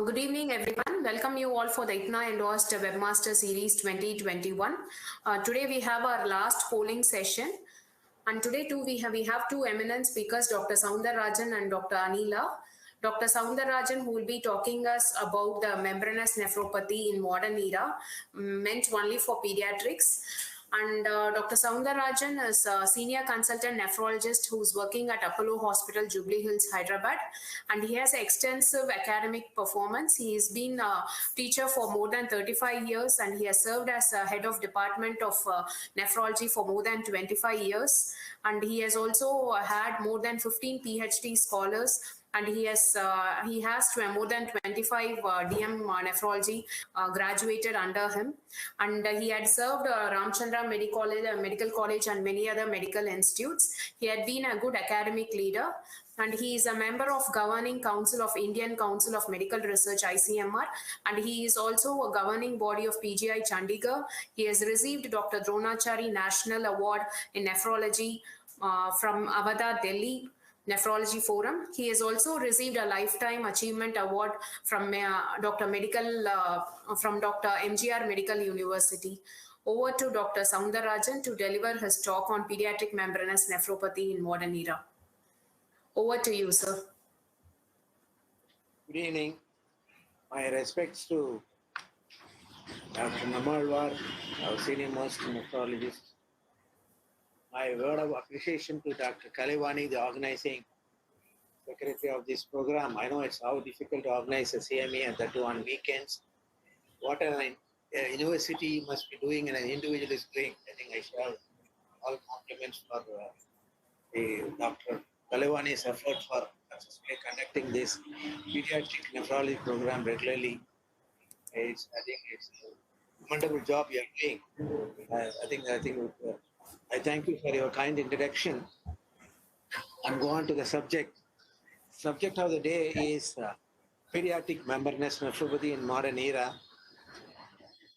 Good evening, everyone. Welcome you all for the IPNA endorsed Webmaster Series 2021. Today we have our last polling session. And today too we have two eminent speakers, Dr. Soundararajan and Dr. Anila. Dr. Soundararajan, who will be talking us about the membranous nephropathy in modern era, meant only for pediatrics. And Dr. Soundararajan is a senior consultant nephrologist who's working at Apollo Hospital, Jubilee Hills, Hyderabad. And he has extensive academic performance. He has been a teacher for more than 35 years, and he has served as a head of department of nephrology for more than 25 years. And he has also had more than 15 PhD scholars, and he has more than 25 DM nephrology graduated under him. And he had served Ramchandra Medical College and many other medical institutes. He had been a good academic leader, and he is a member of Governing Council of Indian Council of Medical Research, ICMR, and he is also a governing body of PGI Chandigarh. He has received Dr. Dronachari National Award in Nephrology from Avada, Delhi Nephrology Forum. He has also received a Lifetime Achievement Award from Dr. MGR Medical University. Over to Dr. Soundararajan to deliver his talk on pediatric membranous nephropathy in modern era. Over to you, sir. Good evening. My respects to Dr. Namalwar, our senior most nephrologist. My word of appreciation to Dr. Kalivani, the organizing secretary of this program. I know it's how difficult to organize a CME and that too on weekends. What an university must be doing and an individual is doing. I think I should have all compliments for Dr. Kalivani's effort for successfully conducting this pediatric nephrology program regularly. I think it's a wonderful job you are doing. I thank you for your kind introduction and go on to the subject. Subject of the day is pediatric membranous nephropathy in modern era.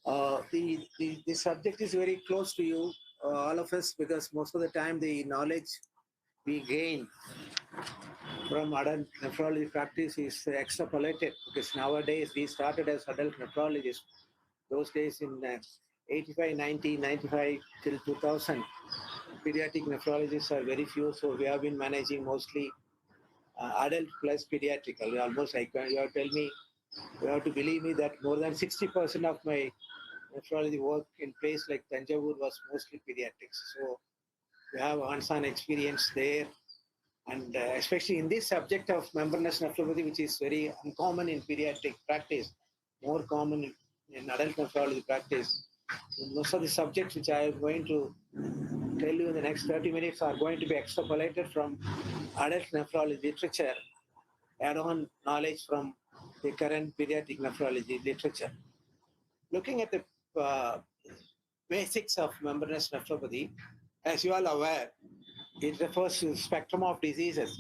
The subject is very close to you, all of us, because most of the time the knowledge we gain from adult nephrology practice is extrapolated, because nowadays we started as adult nephrologists. Those days in 85, 90, 95 till 2000, pediatric nephrologists are very few, so we have been managing mostly adult plus pediatric. Almost, you have to believe me that more than 60% of my nephrology work in place like Tanjavur was mostly pediatrics. So we have hands-on experience there, and especially in this subject of membranous nephropathy, which is very uncommon in pediatric practice, more common in adult nephrology practice. Most of the subjects which I am going to tell you in the next 30 minutes are going to be extrapolated from adult nephrology literature, add-on knowledge from the current pediatric nephrology literature. Looking at the basics of membranous nephropathy, as you all are aware, it refers to the spectrum of diseases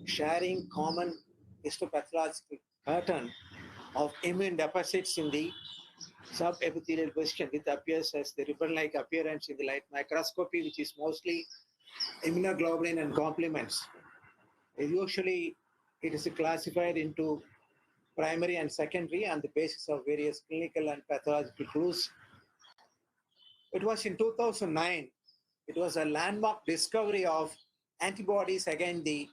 sharing common histopathological pattern of immune deposits in the subepithelial position, which appears as the ribbon-like appearance in the light microscopy, which is mostly immunoglobulin and complements. Usually, it is classified into primary and secondary on the basis of various clinical and pathological clues. It was in 2009, it was a landmark discovery of antibodies against the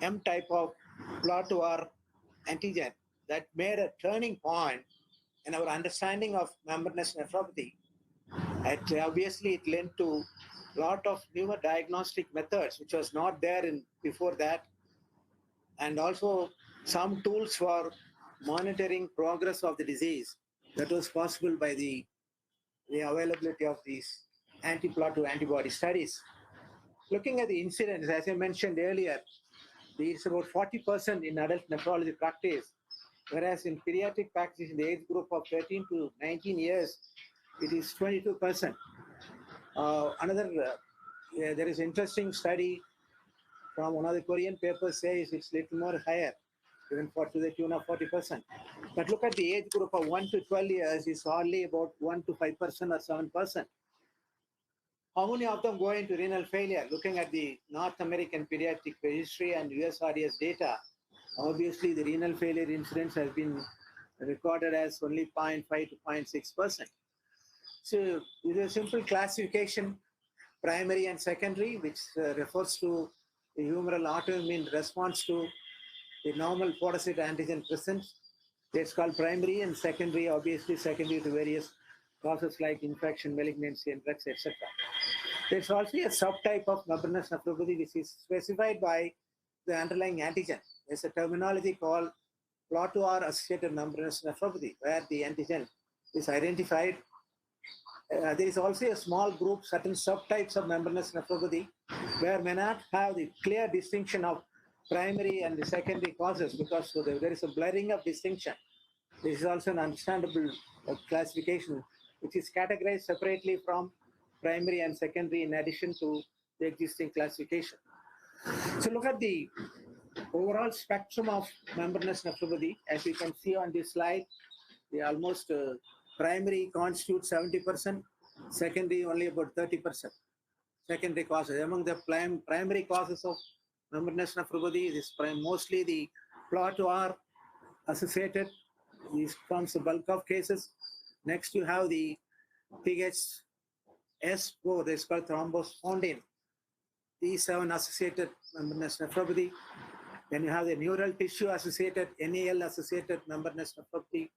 M type of plot2R antigen that made a turning point in our understanding of membranous nephropathy. Obviously, it led to a lot of newer diagnostic methods, which was not there before that, and also some tools for monitoring progress of the disease that was possible by the availability of these anti-plot2 antibody studies. Looking at the incidence, as I mentioned earlier, it's about 40% in adult nephrology practice, whereas in pediatric practice in the age group of 13 to 19 years, it is 22%. There is an interesting study from one of the Korean papers says it's little more higher, even to the tune of 40%. But look at the age group of 1 to 12 years, it's hardly about 1 to 5% or 7%. How many of them go into renal failure? Looking at the North American Pediatric Registry and USRDS data, Obviously, the renal failure incidence has been recorded as only 0.5 to 0.6%. So with a simple classification, primary and secondary, which refers to the humoral autoimmune response to the normal podocyte antigen present. It's called primary, and secondary, obviously secondary to various causes like infection, malignancy, and drugs, etc. There's also a subtype of membranous nephropathy which is specified by the underlying antigen. There's a terminology called plot-2R associated membranous nephropathy, where the antigen is identified. There is also a small group, certain subtypes of membranous nephropathy, where may not have the clear distinction of primary and the secondary causes, because there is a blurring of distinction. This is also an understandable classification, which is categorized separately from primary and secondary in addition to the existing classification. So look at the overall spectrum of membranous nephropathy. As you can see on this slide, the almost primary constitutes 70%, secondary only about 30%. Secondary causes. Among the primary causes of membranous nephropathy, it is mostly the plot-2R associated. This forms the bulk of cases. Next, you have the THS4, that's called thrombospondin. These have an associated membranous nephropathy. Then you have the neural tissue associated, NAL associated membranous nephropathy.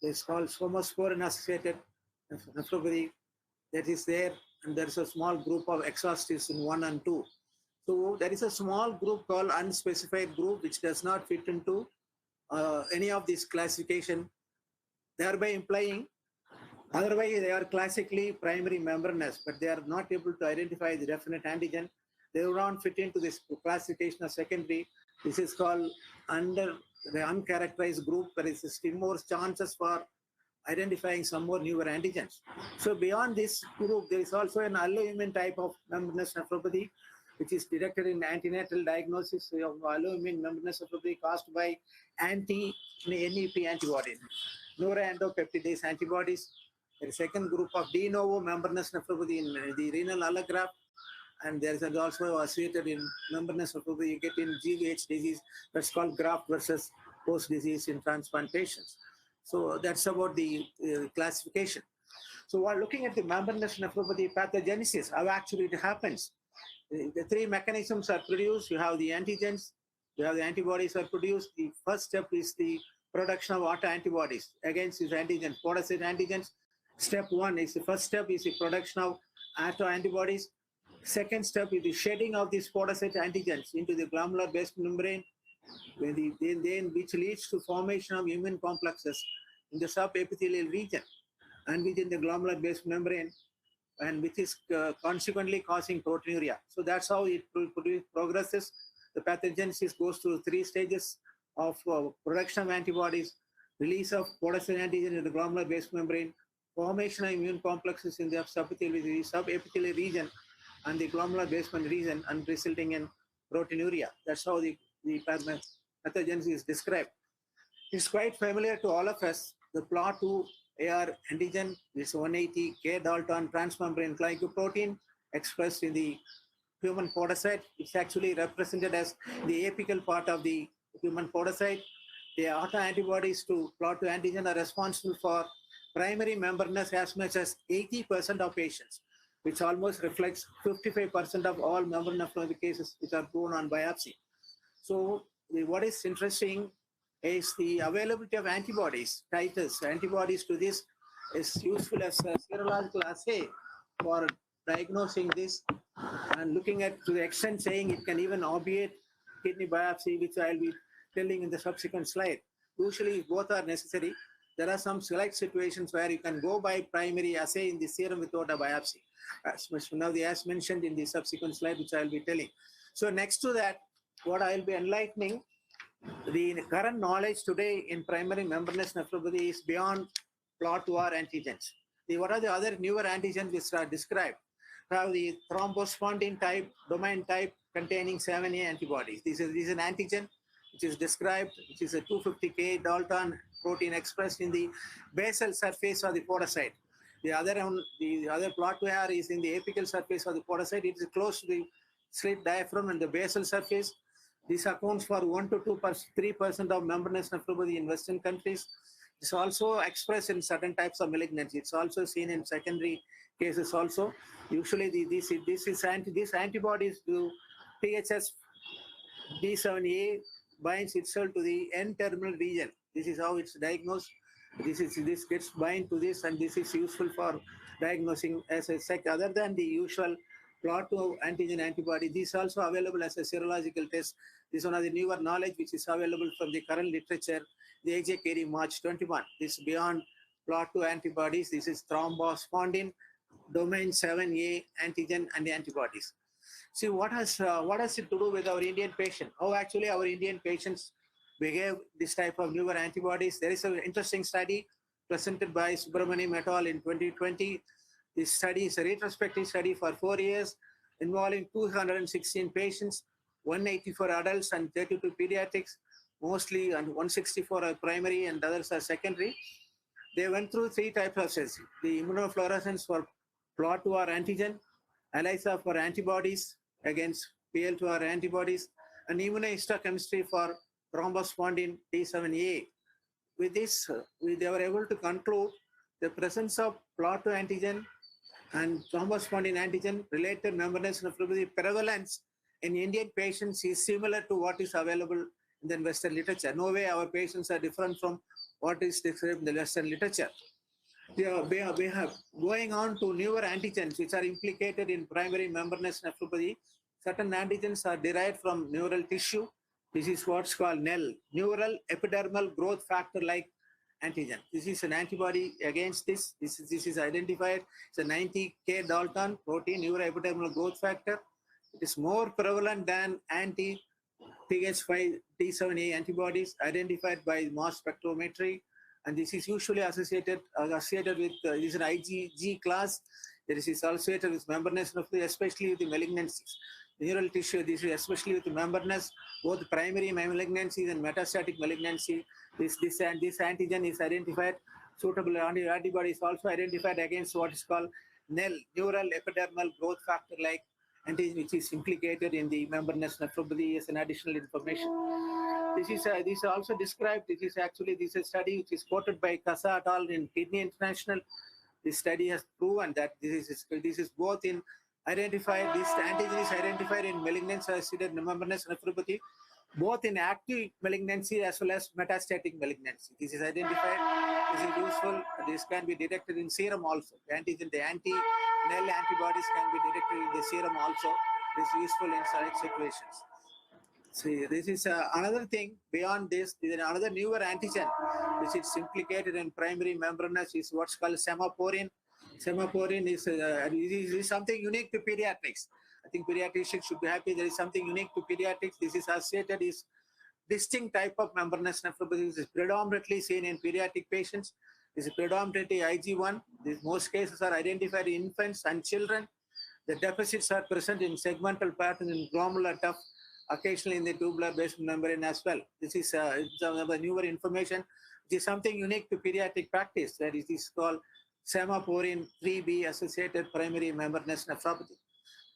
It's called somosporin associated nephropathy that is there, and there is a small group of exhaustives in 1 and 2. So there is a small group called unspecified group which does not fit into any of these classification, thereby implying otherwise they are classically primary membranous, but they are not able to identify the definite antigen. They do not fit into this classification of secondary. This is called under the uncharacterized group, where is still more chances for identifying some more newer antigens. So beyond this group, there is also an alloimmune type of membranous nephropathy, which is detected in antenatal diagnosis of alloimmune membranous nephropathy caused by anti-NEP antibodies, neuroendopeptidase antibodies. There is a second group of de novo membranous nephropathy in the renal allograft, and there is also associated in membranous nephropathy you get in GVH disease, that's called graft versus host disease in transplantations. So that's about the classification. So while looking at the membranous nephropathy pathogenesis, how actually it happens, the three mechanisms are produced. You have the antigens, you have the antibodies are produced. The first step is the production of autoantibodies against these antigens, podocyte antigens. Step one is the first step is the production of autoantibodies. Second step is the shedding of these podocyte antigens into the glomerular basement membrane, which leads to formation of immune complexes in the subepithelial region and within the glomerular basement membrane, and which is consequently causing proteinuria. So that's how it progresses. The pathogenesis goes through 3 stages of production of antibodies, release of podocyte antigen in the glomerular basement membrane, formation of immune complexes in the subepithelial region and the glomerular basement region, and resulting in proteinuria. That's how the pathogenesis is described. It's quite familiar to all of us. The plot-2AR antigen is 180 K Dalton transmembrane glycoprotein expressed in the human podocyte. It's actually represented as the apical part of the human podocyte. The autoantibodies to plot2 antigen are responsible for primary membranous as much as 80% of patients, which almost reflects 55% of all membranous nephropathy cases which are proven on biopsy. So what is interesting is the availability of antibodies, titers. Antibodies to this is useful as a serological assay for diagnosing this and looking at, to the extent saying it can even obviate kidney biopsy, which I'll be telling in the subsequent slide. Usually both are necessary. There are some select situations where you can go by primary assay in the serum without a biopsy, as mentioned in the subsequent slide, which I'll be telling. So next to that, what I'll be enlightening, the current knowledge today in primary membranous nephropathy is beyond plot2R antigens. What are the other newer antigens which are described? We have the thrombospondin type, domain type containing 7A antibodies. This is an antigen which is described, which is a 250 K Dalton protein expressed in the basal surface of the podocyte. The other plot2R is in the apical surface of the podocyte. It is close to the slit diaphragm and the basal surface. This accounts for 1 to 3% of membranous nephropathy in Western countries. It's also expressed in certain types of malignancy. It's also seen in secondary cases also. Usually these antibodies to THS D7A binds itself to the N-terminal region. This is how it's diagnosed. This gets bind to this, and this is useful for diagnosing as a sec. Other than the usual plot2 antigen antibody, this is also available as a serological test. This is one of the newer knowledge which is available from the current literature, the AJKD March 21. This is beyond plot2 antibodies. This is thrombospondin, domain 7A antigen and the antibodies. See, what has it to do with our Indian patient? How actually our Indian patients behave this type of newer antibodies? There is an interesting study presented by Subramaniam et al. In 2020. This study is a retrospective study for 4 years involving 216 patients, 184 adults and 32 pediatrics, mostly, and 164 are primary and others are secondary. They went through 3 types of tests: the immunofluorescence for plot2R antigen, ELISA for antibodies against PL2R antibodies, and immunohistochemistry for thrombospondin D7A. With this, they were able to conclude the presence of plot2 antigen and thrombospondin antigen related membranous nephropathy prevalence in Indian patients is similar to what is available in the Western literature. No way our patients are different from what is described in the Western literature. We have going on to newer antigens which are implicated in primary membranous nephropathy. Certain antigens are derived from neural tissue. This is what's called NEL, neural epidermal growth factor like antigen. This is an antibody against this. This is identified. It's a 90K Dalton protein, neuroepidermal growth factor. It is more prevalent than anti-TH5 D7A antibodies identified by mass spectrometry. And this is usually associated with, this is an IgG class. This is associated with membranous nephropathy, especially with the malignancies. Neural tissue, this is especially with the membranous, both primary malignancies and metastatic malignancy. This antigen is identified. Suitable antibody is also identified against what is called NEL, neural epidermal growth factor like antigen, which is implicated in the membranous nephropathy as an additional information. This is also described. This is a study which is quoted by Kasa et al. In Kidney International. This study has proven that this is both in identified. This antigen is identified in malignancy-associated membranous nephropathy, both in active malignancy as well as metastatic malignancy. This is identified. This is useful. This can be detected in serum also. The anti-NEL antibodies can be detected in the serum also. This is useful in such situations. See, this is another thing. Beyond this, there is another newer antigen which is implicated in primary membranous is what's called semaporin. Semaporin is something unique to pediatrics. I think pediatricians should be happy. There is something unique to pediatrics. This is associated is distinct type of membranous nephropathy. This is predominantly seen in pediatric patients. This is predominantly IG1. Most cases are identified in infants and children. The deficits are present in segmental pattern in glomerular tuft, occasionally in the tubular basement membrane as well. This is the newer information. This is something unique to pediatric practice. That is called semaporin 3B associated primary membranous nephropathy.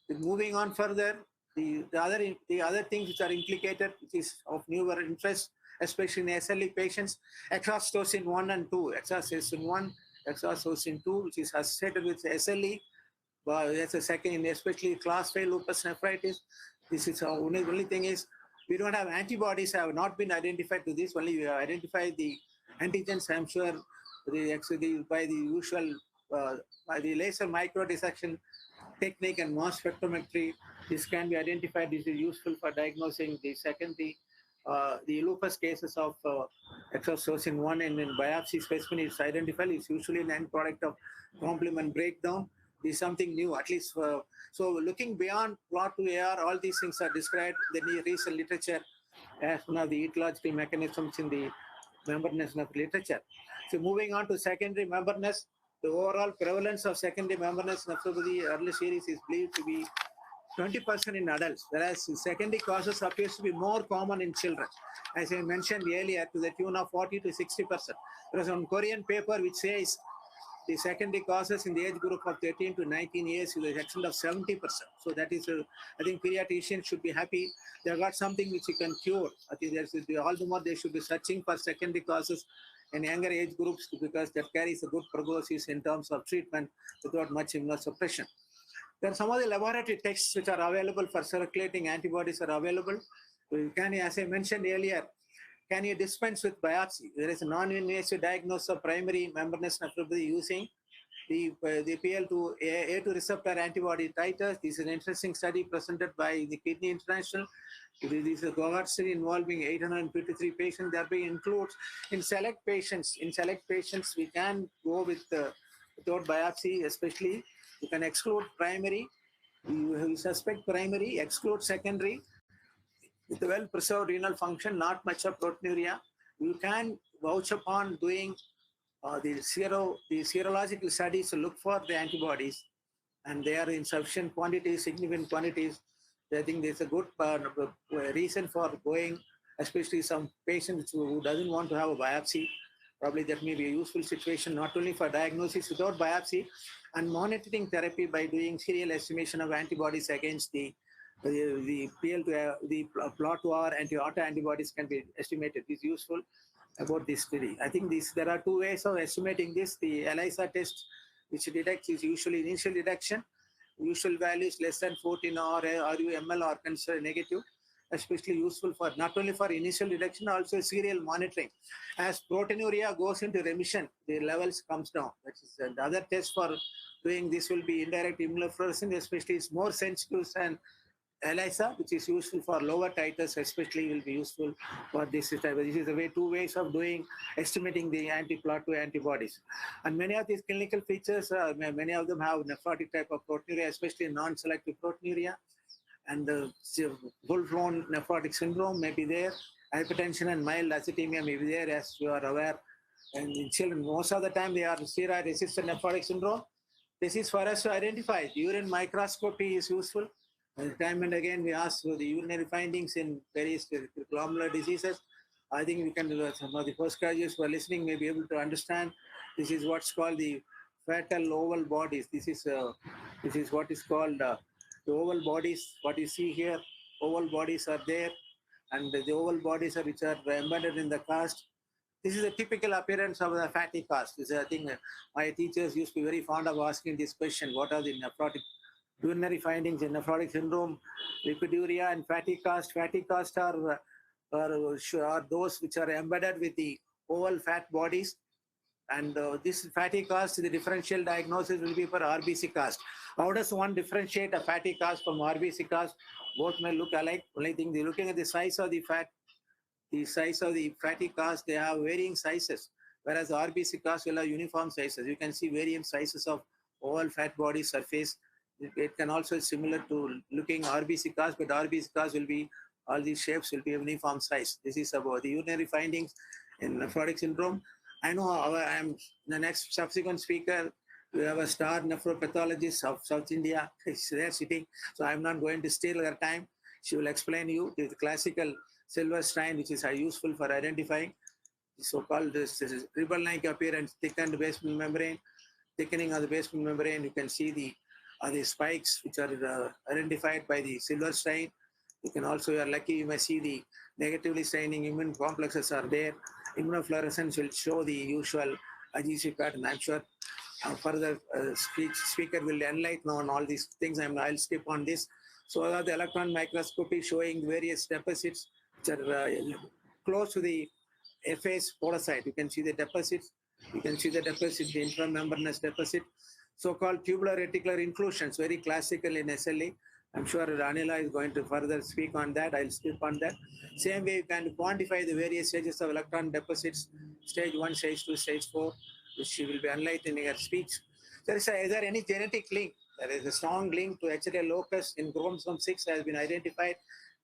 Moving on further, the other things which are implicated, which is of newer interest, especially in SLE patients, exhaustion 1 and 2, exhaustion 1, exhaustion 2, which is associated with SLE. That's a second, especially class 5 lupus nephritis. This is only thing is we don't have antibodies have not been identified to this. Only we have identified the antigens. I'm sure by the usual by the laser microdissection technique and mass spectrometry, this can be identified. This is useful for diagnosing the secondary the lupus cases of exhaustion 1 and in biopsy specimen is identified. It's usually an end product of complement breakdown. This is something new, at least. So looking beyond plot2AR, all these things are described in the recent literature as one of the etiological mechanisms in the membranous literature. So moving on to secondary membranous, the overall prevalence of secondary membranous nephropathy early series is believed to be 20% in adults, whereas secondary causes appears to be more common in children. As I mentioned earlier, to the tune of 40 to 60%. There is one Korean paper which says the secondary causes in the age group of 13 to 19 years is the extent of 70%. So that is, I think pediatricians should be happy. They have got something which you can cure. I think all the more they should be searching for secondary causes in younger age groups because that carries a good prognosis in terms of treatment without much immunosuppression. There are some of the laboratory tests which are available for circulating antibodies are available. As I mentioned earlier, can you dispense with biopsy? There is a non-invasive diagnosis of primary membranous nephropathy using the PL2 A2 receptor antibody titers. This is an interesting study presented by the Kidney International. This is a cohort study involving 853 patients. That includes in select patients. In select patients, we can go with without biopsy, especially you can exclude primary. You suspect primary, exclude secondary. With a well-preserved renal function, not much of proteinuria, you can vouch upon doing the serological studies to look for the antibodies, and they are in sufficient quantities, significant quantities. I think there's a good reason for going, especially some patients who doesn't want to have a biopsy. Probably that may be a useful situation, not only for diagnosis without biopsy, and monitoring therapy by doing serial estimation of antibodies against the PL2, the plot to our autoantibodies can be estimated. Is useful about this study. I think there are two ways of estimating this. The ELISA test, which detects, is usually initial detection. Usual values less than 14 or RUML are considered negative, especially useful for not only for initial detection, also serial monitoring. As proteinuria goes into remission, the levels comes down. That is the other test for doing this will be indirect immunofluorescence, especially is more sensitive than ELISA, which is useful for lower titers, especially will be useful for this type. This is the way, two ways of doing estimating the anti-plot2 antibodies. And many of these clinical features, many of them have nephrotic type of proteinuria, especially non-selective proteinuria, and full-blown nephrotic syndrome may be there. Hypertension and mild acidemia may be there, as you are aware. And in children, most of the time they are steroid-resistant nephrotic syndrome. This is for us to identify. Urine microscopy is useful. Time and again, we ask for the urinary findings in various glomerular diseases. I think we can, some of the postgraduates who are listening may be able to understand. This is what's called the fatal oval bodies. This is what is called the oval bodies. What you see here, oval bodies are there, and the oval bodies are which are embedded in the cast. This is a typical appearance of the fatty cast. This is, I think my teachers used to be very fond of asking this question: what are the nephrotic urinary findings in nephrotic syndrome, lipiduria, and fatty cast? Fatty cast are those which are embedded with the oval fat bodies. And this fatty cast, the differential diagnosis will be for RBC cast. How does one differentiate a fatty cast from RBC cast? Both may look alike. Only thing, they're looking at the size of the fat, the size of the fatty cast, they have varying sizes, whereas RBC cast will have uniform sizes. You can see varying sizes of oval fat body surface. It can also be similar to looking RBC cast, but RBC cast will be, all these shapes will be uniform size. This is about the urinary findings in nephrotic syndrome. I know I am the next subsequent speaker. We have a star nephropathologist of South India. She's there sitting, so I'm not going to steal her time. She will explain you the classical silver stain, which is useful for identifying the so-called ribbon-like appearance, thickened basement membrane, thickening of the basement membrane. You can see the spikes which are identified by the silver stain. You can also, you are lucky, you may see the negatively staining immune complexes are there. Immunofluorescence will show the usual adhesive pattern. I'm sure further speaker will enlighten on all these things. I'll skip on this. So the electron microscopy showing various deposits which are close to the phase podocyte. You can see the deposits. You can see the deposit, the intramembranous deposit. So-called tubular reticular inclusions, very classical in SLE. I'm sure Anila is going to further speak on that. I'll skip on that. Same way, you can quantify the various stages of electron deposits, stage 1, stage 2, stage 4, which she will be enlightening her speech. Is there any genetic link? There is a strong link to HLA locus in chromosome 6 has been identified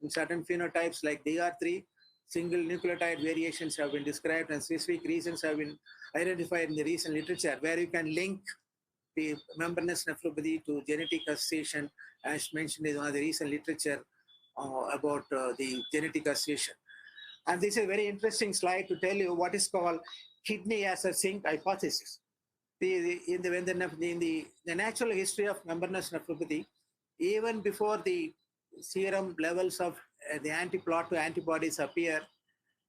in certain phenotypes like DR3. Single nucleotide variations have been described, and specific reasons have been identified in the recent literature where you can link the membranous nephropathy to genetic association, as mentioned in one of the recent literature about the genetic association. And this is a very interesting slide to tell you what is called kidney as a sink hypothesis. the natural history of membranous nephropathy, even before the serum levels of the anti-plot to antibodies appear,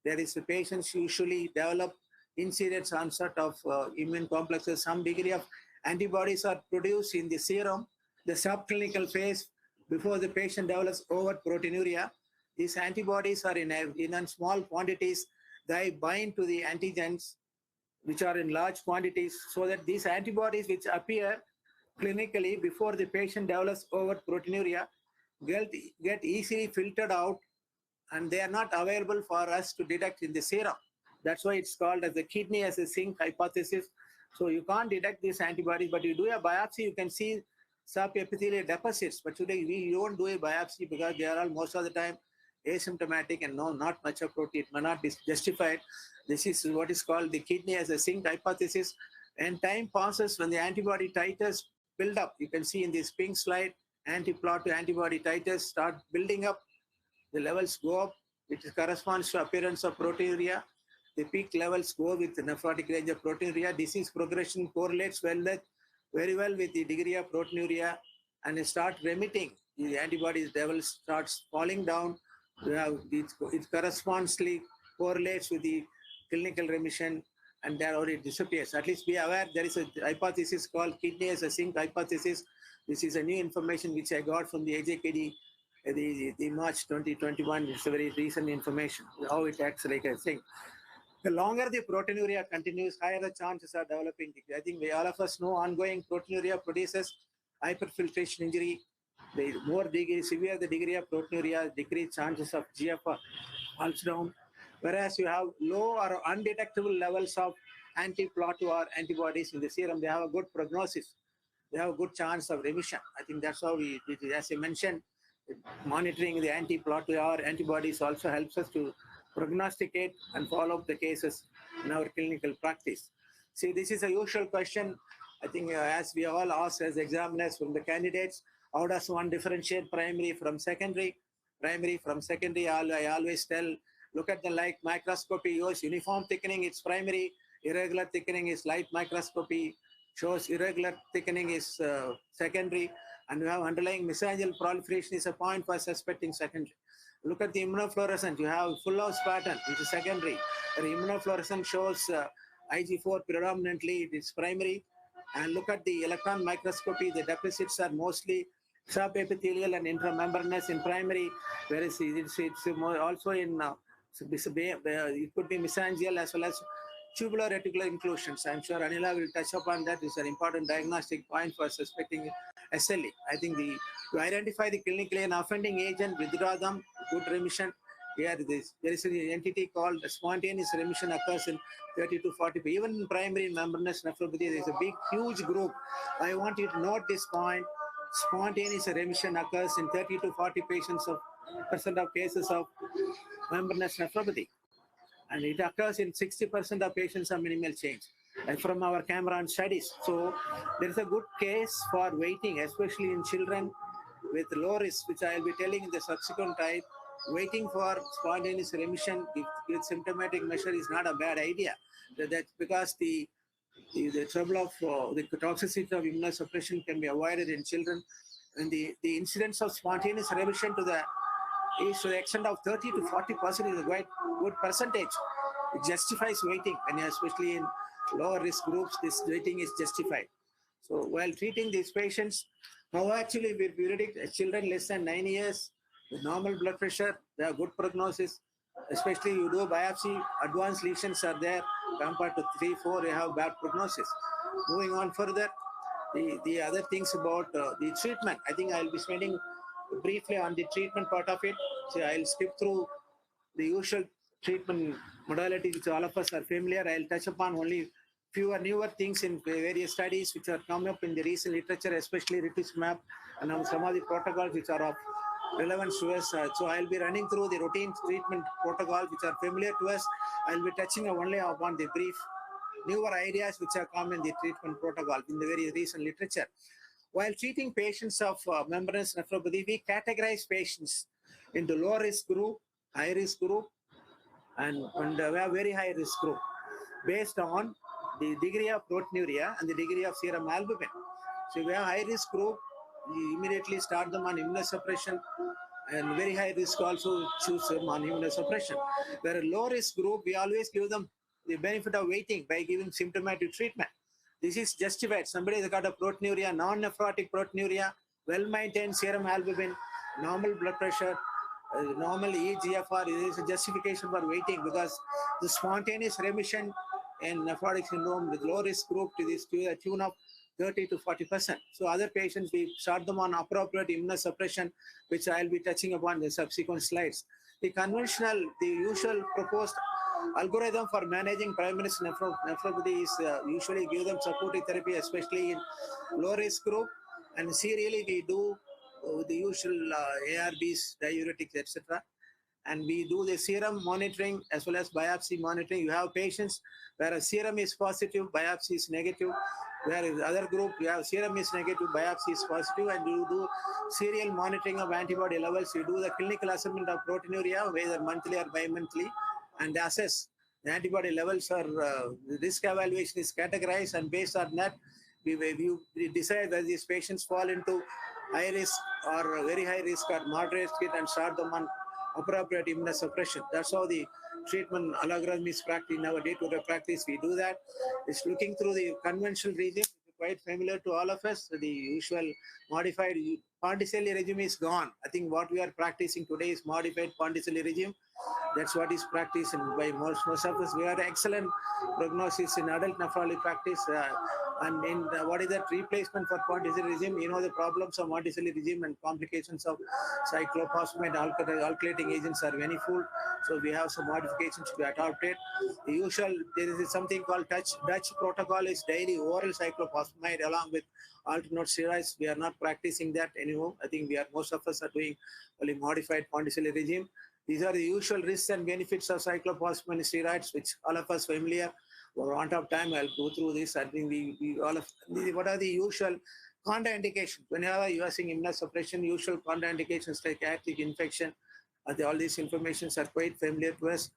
there is the patients usually develop incidence onset of immune complexes. Some degree of antibodies are produced in the serum, the subclinical phase before the patient develops overt proteinuria. These antibodies are in small quantities. They bind to the antigens, which are in large quantities, so that these antibodies which appear clinically before the patient develops overt proteinuria get easily filtered out, and they are not available for us to detect in the serum. That's why it's called as the kidney as a sink hypothesis. So you can't detect these antibodies, but you do a biopsy, you can see subepithelial deposits. But today we don't do a biopsy because they are all most of the time asymptomatic and not much of protein, not justified. This is what is called the kidney as a sink hypothesis. And time passes when the antibody titers build up. You can see in this pink slide, anti-plot to antibody titers start building up. The levels go up, which corresponds to appearance of proteinuria. The peak levels go with the nephrotic range of proteinuria. Disease progression correlates very well with the degree of proteinuria, and it starts remitting. The antibodies levels starts falling down. It correspondingly correlates with the clinical remission, and there already disappears. At least be aware there is a hypothesis called kidney as a sink hypothesis. This is a new information which I got from the AJKD, the March 2021. It's a very recent information, how it acts like a sink. The longer the proteinuria continues, higher the chances are developing. I think all of us know ongoing proteinuria produces hyperfiltration injury. The more severe the degree of proteinuria, decreased chances of GFR falls down. Whereas you have low or undetectable levels of anti-plot or antibodies in the serum, they have a good prognosis. They have a good chance of remission. I think that's how as I mentioned, monitoring the anti-plot or antibodies also helps us to prognosticate and follow up the cases in our clinical practice. See, this is a usual question. I think as we all ask as examiners from the candidates, how does one differentiate primary from secondary? Primary from secondary, I always tell, look at the light microscopy, use uniform thickening, it's primary, irregular thickening is light microscopy, shows irregular thickening is secondary, and you have underlying mesangial proliferation is a point for suspecting secondary. Look at the immunofluorescence, you have full house pattern, which is secondary. The immunofluorescence shows IG4 predominantly, it is primary. And look at the electron microscopy, the deposits are mostly subepithelial and intramembranous in primary, whereas it's also in, it could be mesangial as well as tubular reticular inclusions. I'm sure Anila will touch upon that. It's an important diagnostic point for suspecting SLE. I think to identify the clinically an offending agent, withdraw them, good remission. Here there is an entity called spontaneous remission occurs in 30 to 40. Even in primary membranous nephropathy, there is a huge group. I want you to note this point. Spontaneous remission occurs in 30 to 40 patients of percent of cases of membranous nephropathy. And it occurs in 60% of patients of minimal change, and from our Cameron studies. So there is a good case for waiting, especially in children with low risk, which I will be telling in the subsequent type. Waiting for spontaneous remission with symptomatic measure is not a bad idea. That's because the trouble of the toxicity of immunosuppression can be avoided in children, and the incidence of spontaneous remission to the extent of 30 to 40% is a quite good percentage. It justifies waiting, and especially in lower risk groups, this waiting is justified. So while treating these patients, how actually we predict children less than 9 years with normal blood pressure, they have good prognosis. Especially you do biopsy, advanced lesions are there compared to 3, 4, you have bad prognosis. Moving on further, the other things about the treatment, I think I'll be spending briefly on the treatment part of it. So I'll skip through the usual treatment modality which all of us are familiar. I'll touch upon only fewer newer things in various studies which are come up in the recent literature, especially rituximab, and some of the protocols which are of relevance to us. So I'll be running through the routine treatment protocols which are familiar to us. I'll be touching only upon the brief newer ideas which are common in the treatment protocol in the very recent literature. While treating patients of membranous nephropathy, we categorize patients into low risk group, high risk group, and we have very high risk group based on the degree of proteinuria and the degree of serum albumin. So if we have high risk group, we immediately start them on immunosuppression, and very high risk also choose them on immunosuppression. Where a low risk group, we always give them the benefit of waiting by giving symptomatic treatment. This is justified. Somebody has got a proteinuria, non-nephrotic proteinuria, well-maintained serum albumin, normal blood pressure, normal EGFR. There is a justification for waiting, because the spontaneous remission in nephrotic syndrome with low risk group to the tune of 30 to 40%. So other patients, we start them on appropriate immunosuppression, which I'll be touching upon in the subsequent slides. The usual proposed algorithm for managing primary nephropathy is usually give them supportive therapy, especially in low risk group, and serially we do the usual ARBs, diuretics, etc. And we do the serum monitoring as well as biopsy monitoring. You have patients where a serum is positive, biopsy is negative. Whereas other group, you have serum is negative, biopsy is positive, and you do serial monitoring of antibody levels. You do the clinical assessment of proteinuria, whether monthly or bi-monthly, and assess the antibody levels. Or risk evaluation is categorized, and based on that, we decide that these patients fall into high risk or very high risk or moderate risk, and start them on appropriate immunosuppression. That's how the treatment algorithm is practiced in our day-to-day practice. We do that. It's looking through the conventional regime, quite familiar to all of us. The usual modified Ponticelli regime is gone. I think what we are practicing today is modified Ponticelli regime. That's what is practiced by most of us. We have excellent prognosis in adult nephrology practice. And in what is that replacement for Ponticelli regime? You know, the problems of Ponticelli regime and complications of cyclophosphamide alkylating agents are manifold. So we have some modifications to be adopted. The usual, there is something called Dutch protocol is daily oral cyclophosphamide along with alternate steroids. We are not practicing that anymore. I think most of us are doing only modified Ponticelli regime. These are the usual risks and benefits of cyclophosphamide steroids, which all of us familiar. For want of time, I'll go through this. I think what are the usual contraindications? Whenever you are using immunosuppression, usual contraindications like active infection, all these informations are quite familiar to us.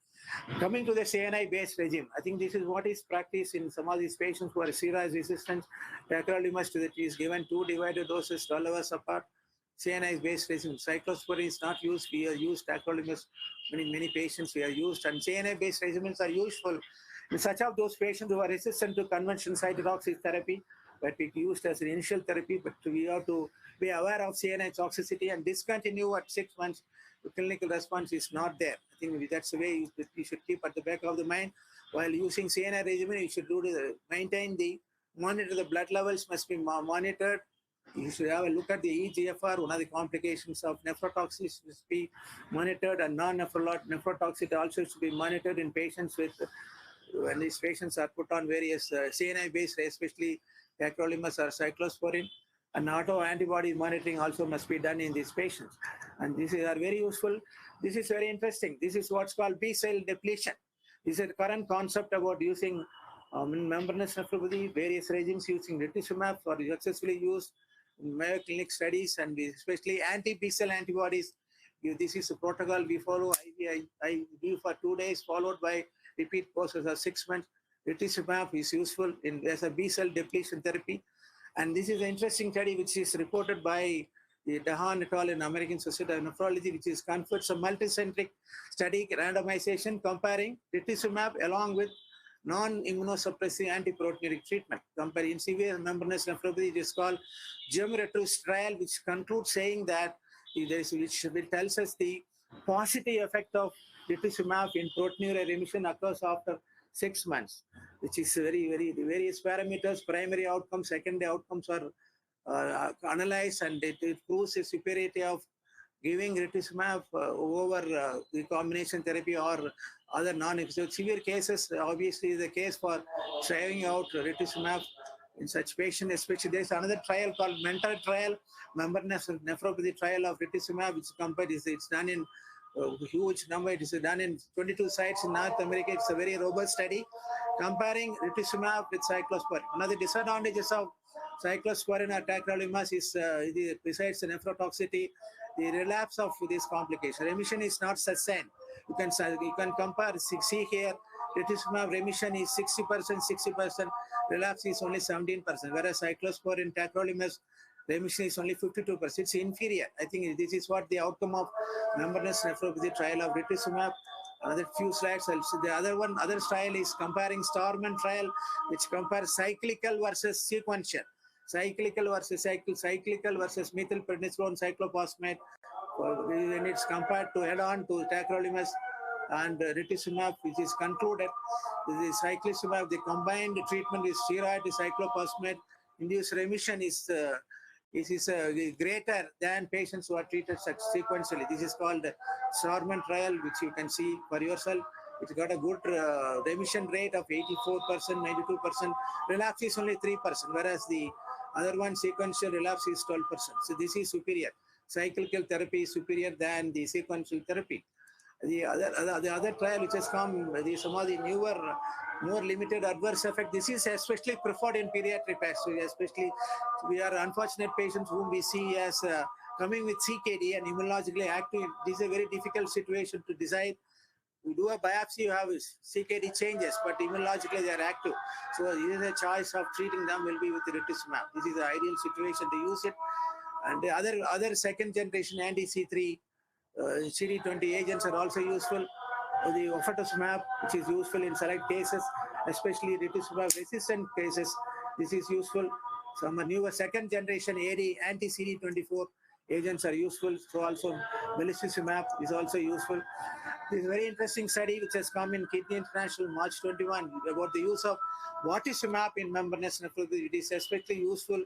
Coming to the CNI-based regime, I think this is what is practiced in some of these patients who are steroid resistant. Tacrolimus that is given 2 divided doses 12 hours apart. CNI-based regime. Cyclosporine is not used. We are used tacrolimus. Many patients we are used, and CNI-based regimens are useful in such of those patients who are resistant to conventional cytotoxic therapy, but we used as an initial therapy. But we have to be aware of CNI toxicity and discontinue at 6 months. The clinical response is not there. I think that's the way you should keep at the back of the mind. While using CNI regimen, you should monitor the blood levels must be monitored. You should have a look at the EGFR. One of the complications of nephrotoxicity must be monitored, and nephrotoxicity also should be monitored in patients when these patients are put on various CNI-based, especially tacrolimus or cyclosporine. And auto-antibody monitoring also must be done in these patients. And these are very useful. This is very interesting. This is what's called B-cell depletion. This is a current concept about using membranous nephropathy, various regimes using rituximab for successfully used in Mayo Clinic studies, and especially anti-B-cell antibodies. This is a protocol we follow. I give for 2 days, followed by repeat courses of 6 months. Rituximab is useful as a B-cell depletion therapy. And this is an interesting study which is reported by the Dahan et al. In American Society of Nephrology, which is conferred a multicentric study randomization comparing rituximab along with non-immunosuppressive antiproteinuric treatment. Comparing severe membranous nephropathy, it is called Glomerulopathy trial, which concludes saying that which tells us the positive effect of rituximab in proteinuria remission occurs after 6 months, which is the various parameters, primary outcomes, secondary outcomes are analyzed, and it proves the superiority of giving rituximab over the combination therapy or other non-invasive. Severe cases, obviously, the case for trying out rituximab in such patients, especially there's another trial called Mentor trial, membranous nephropathy trial of rituximab, which compared it's done in huge number. It is done in 22 sites in North America. It's a very robust study comparing rituximab with cyclosporine. One of the disadvantages of cyclosporine or tacrolimus is besides the nephrotoxicity, the relapse of this complication. Remission is not sustained. You can compare, see here, rituximab remission is 60%, 60%, relapse is only 17%, whereas cyclosporin tacrolimus remission is only 52%. It's inferior. I think this is what the outcome of membranous nephropathy trial of rituximab. Another few slides. The other trial is comparing Starman trial, which compares cyclical versus sequential. Cyclical versus cyclical versus methylprednisolone cyclophosphamide. When it's compared to head-on to tacrolimus and rituximab, which is concluded, the cyclophosphamide, the combined treatment with steroid cyclophosphamide induced remission is greater than patients who are treated sequentially. This is called Starman trial, which you can see for yourself. It's got a good remission rate of 84%, 92%. Relapse is only 3%, whereas the other one, sequential relapse, is 12%. So this is superior. Cyclical therapy is superior than the sequential therapy. The other trial which has come, some of the newer, more limited adverse effect. This is especially preferred in pediatric patients, especially we are unfortunate patients whom we see as coming with CKD and immunologically active. This is a very difficult situation to decide. We do a biopsy, you have CKD changes, but immunologically they are active. So this is a choice of treating them will be with rituximab. This is the ideal situation to use it. And the other second generation anti-C3 CD20 agents are also useful. The ofatumumab, which is useful in select cases, especially rituximab resistant cases, this is useful. Some newer second generation AD anti-CD24 agents are useful. So also melicizumab is also useful. This is a very interesting study which has come in Kidney International March 21 about the use of watizumab in membranous nephropathy. It is especially useful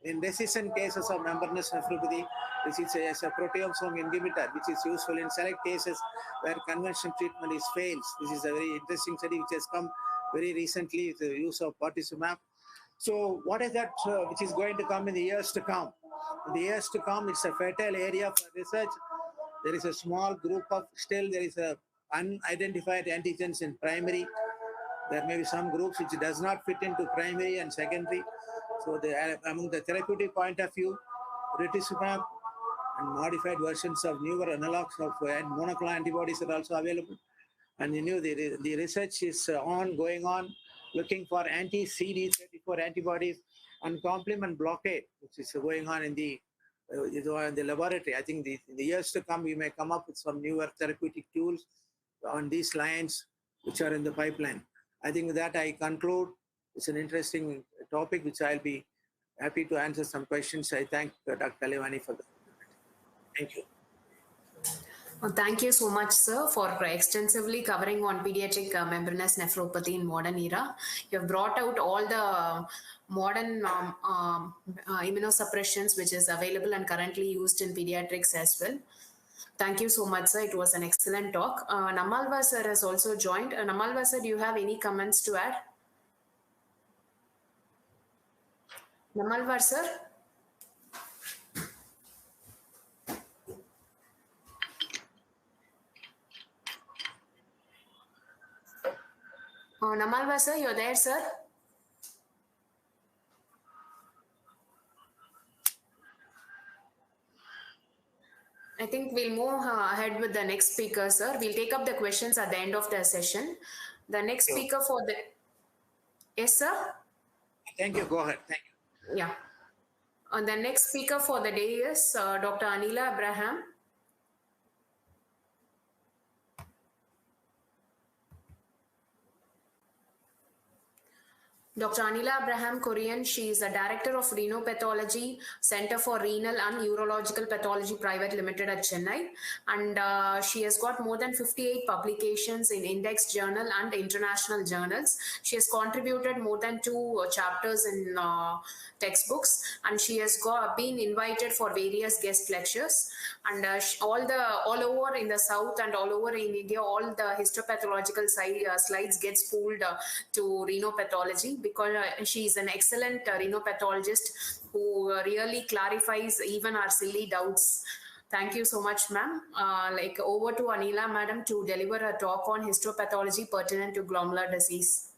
in resistant cases of membranous nephropathy, which is a proteasome inhibitor, which is useful in select cases where conventional treatment is fails. This is a very interesting study which has come very recently, the use of watizumab. So what is that which is going to come in the years to come? In the years to come, it's a fertile area for research. There is a small group of, still there is a unidentified antigens in primary. There may be some groups which does not fit into primary and secondary. So among the therapeutic point of view, rituximab and modified versions of newer analogs of monoclonal antibodies are also available. And the research is going on, looking for anti-CD34 antibodies and complement blockade, which is going on in the laboratory. I think in the years to come, we may come up with some newer therapeutic tools on these lines, which are in the pipeline. I think with that I conclude. It's an interesting topic, which I'll be happy to answer some questions. I thank Dr. Kalevani for that. Thank you. Thank you so much, sir, for extensively covering on pediatric membranous nephropathy in modern era. You have brought out all the modern immunosuppressions which is available and currently used in pediatrics as well. Thank you so much, sir. It was an excellent talk. Namalva sir has also joined. Namalva sir, do you have any comments to add? Namalva sir? Namalva sir, you're there, sir? I think we'll move ahead with the next speaker, sir. We'll take up the questions at the end of the session. The next speaker for the... Yes, sir? Thank you. Go ahead. Thank you. Yeah. The next speaker for the day is Dr. Anila Abraham. Dr. Anila Abraham Kurien, she is a Director of Renopathology, Center for Renal and Urological Pathology Private Limited at Chennai. And she has got more than 58 publications in index journal and international journals. She has contributed more than 2 chapters in textbooks, and she has been invited for various guest lectures. And all over in the South and all over in India, all the histopathological slides gets pulled to renopathology, because she is an excellent renopathologist who really clarifies even our silly doubts. Thank you so much, ma'am. Over to Anila, madam, to deliver a talk on histopathology pertinent to glomerular disease.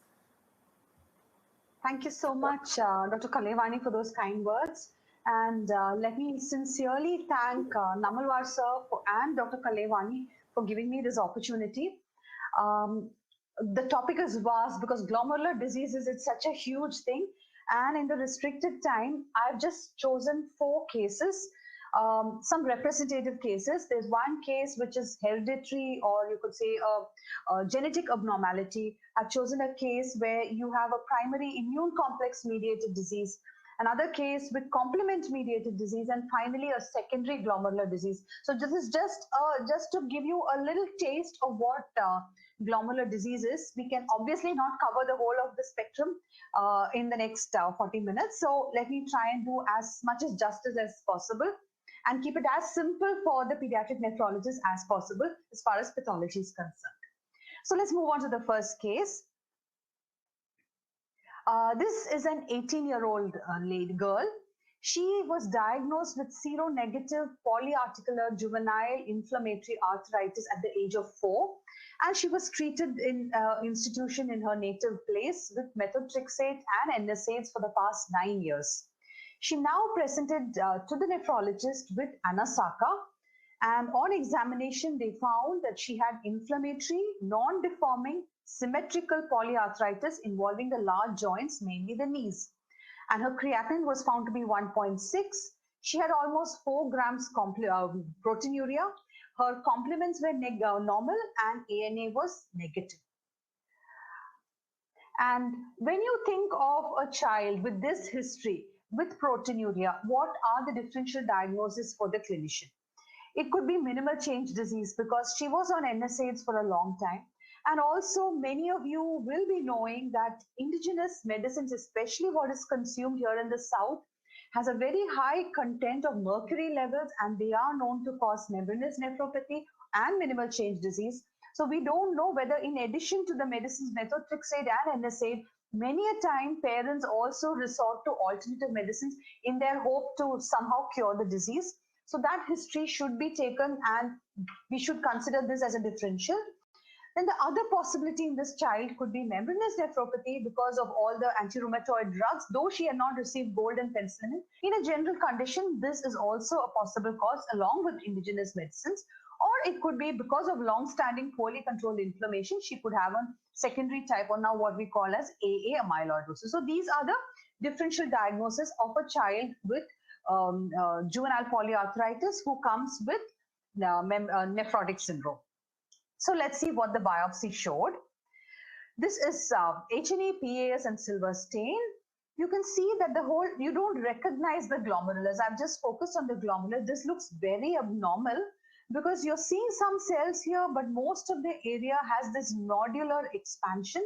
Thank you so much, Dr. Kalevani, for those kind words. And let me sincerely thank Namalwar sir and Dr. Kalevani for giving me this opportunity. the topic is vast because glomerular diseases, it's such a huge thing. And in the restricted time, I've just chosen 4 cases, some representative cases. There's one case which is hereditary, or you could say a genetic abnormality. I've chosen a case where you have a primary immune complex mediated disease, another case with complement mediated disease, and finally a secondary glomerular disease. So this is just to give you a little taste of what glomerular disease is. We can obviously not cover the whole of the spectrum in the next 40 minutes. So let me try and do as much as justice as possible and keep it as simple for the pediatric nephrologist as possible as far as pathology is concerned. So let's move on to the first case. This is an 18-year-old lady girl. She was diagnosed with seronegative polyarticular juvenile inflammatory arthritis at the age of 4, and she was treated in institution in her native place with methotrexate and NSAIDs for the past 9 years. She now presented to the nephrologist with anasaka, and on examination they found that she had inflammatory, non-deforming, symmetrical polyarthritis involving the large joints, mainly the knees. And her creatinine was found to be 1.6. She had almost 4 grams proteinuria. Her complements were normal and ANA was negative. And when you think of a child with this history, with proteinuria, what are the differential diagnoses for the clinician? It could be minimal change disease because she was on NSAIDs for a long time. And also many of you will be knowing that indigenous medicines, especially what is consumed here in the South, has a very high content of mercury levels, and they are known to cause membranous nephropathy and minimal change disease. So we don't know whether, in addition to the medicines methotrexate and NSAID, many a time parents also resort to alternative medicines in their hope to somehow cure the disease. So that history should be taken, and we should consider this as a differential. Then the other possibility in this child could be membranous nephropathy because of all the anti-rheumatoid drugs, though she had not received gold and penicillin. In a general condition, this is also a possible cause along with indigenous medicines. Or it could be because of long-standing poorly controlled inflammation. She could have a secondary type, or now what we call as AA amyloidosis. So these are the differential diagnosis of a child with juvenile polyarthritis who comes with nephrotic syndrome. So let's see what the biopsy showed. This is H&E, PAS, and silver stain. You can see that you don't recognize the glomerulars. I've just focused on the glomerular. This looks very abnormal because you're seeing some cells here, but most of the area has this nodular expansion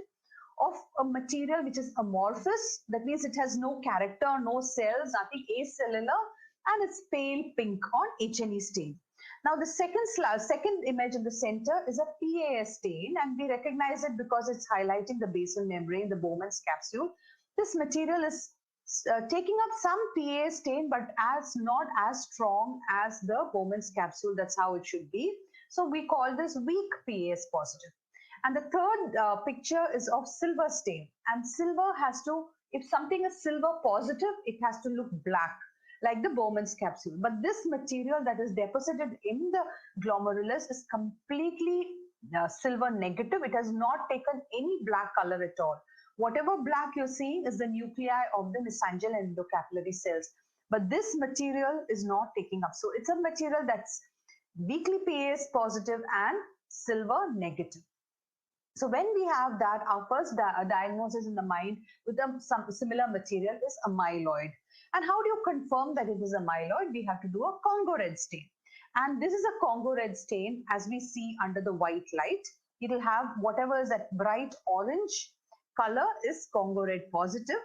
of a material which is amorphous. That means it has no character, no cells, nothing acellular, and it's pale pink on H&E stain. Now the second image in the center is a PAS stain, and we recognize it because it's highlighting the basal membrane, the Bowman's capsule. This material is taking up some PAS stain, but not as strong as the Bowman's capsule. That's how it should be. So we call this weak PAS positive. And the third picture is of silver stain, and silver has to, if something is silver positive, it has to look black, like the Bowman's capsule. But this material that is deposited in the glomerulus is completely silver negative. It has not taken any black color at all. Whatever black you're seeing is the nuclei of the mesangial and endocapillary cells. But this material is not taking up. So it's a material that's weakly PAS positive and silver negative. So when we have that, our first diagnosis in the mind with some similar material is amyloid. And how do you confirm that it is amyloid? We have to do a Congo Red Stain. And this is a Congo Red Stain, as we see under the white light. It will have whatever is that bright orange color is Congo Red positive.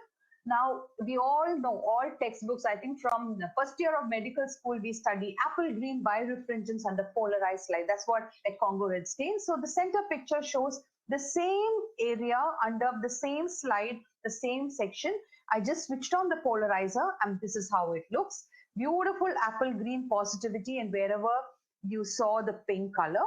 Now, we all know, all textbooks, I think from the first year of medical school, we study apple green birefringence under polarized light. That's what a Congo Red Stain. So the center picture shows the same area under the same slide, the same section. I just switched on the polarizer, and this is how it looks. Beautiful apple green positivity, and wherever you saw the pink color.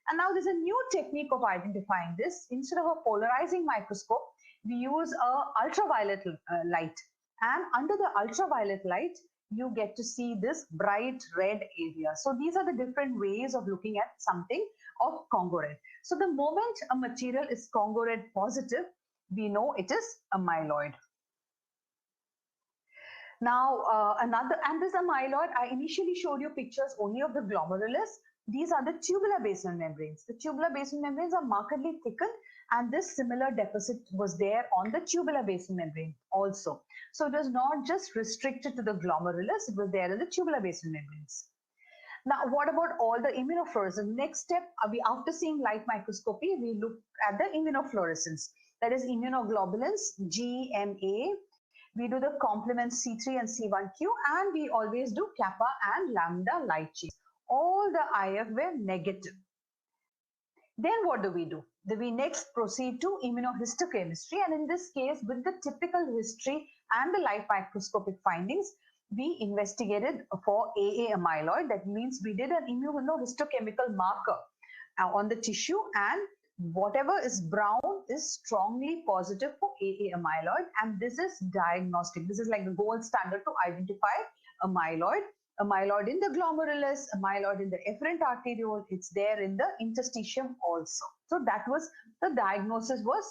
And now there's a new technique of identifying this. Instead of a polarizing microscope, we use a ultraviolet light. And under the ultraviolet light, you get to see this bright red area. So these are the different ways of looking at something of Congo red. So the moment a material is Congo red positive, we know it is amyloid. Now, this amyloid, I initially showed you pictures only of the glomerulus. These are the tubular basement membranes. The tubular basement membranes are markedly thickened, and this similar deficit was there on the tubular basement membrane also. So it was not just restricted to the glomerulus, it was there in the tubular basement membranes. Now, what about all the immunofluorescence? Next step, after seeing light microscopy, we look at the immunofluorescence. That is immunoglobulins, GMA. We do the complements C3 and C1q, and we always do kappa and lambda light chains. All the IF were negative. Then what do? We next proceed to immunohistochemistry, and in this case, with the typical history and the light microscopic findings, we investigated for AA amyloid. That means we did an immunohistochemical marker on the tissue, and whatever is brown is strongly positive for AA amyloid, and this is diagnostic. This is like the gold standard to identify amyloid. Amyloid in the glomerulus, amyloid in the efferent arteriole, it's there in the interstitium also. So that was the diagnosis, was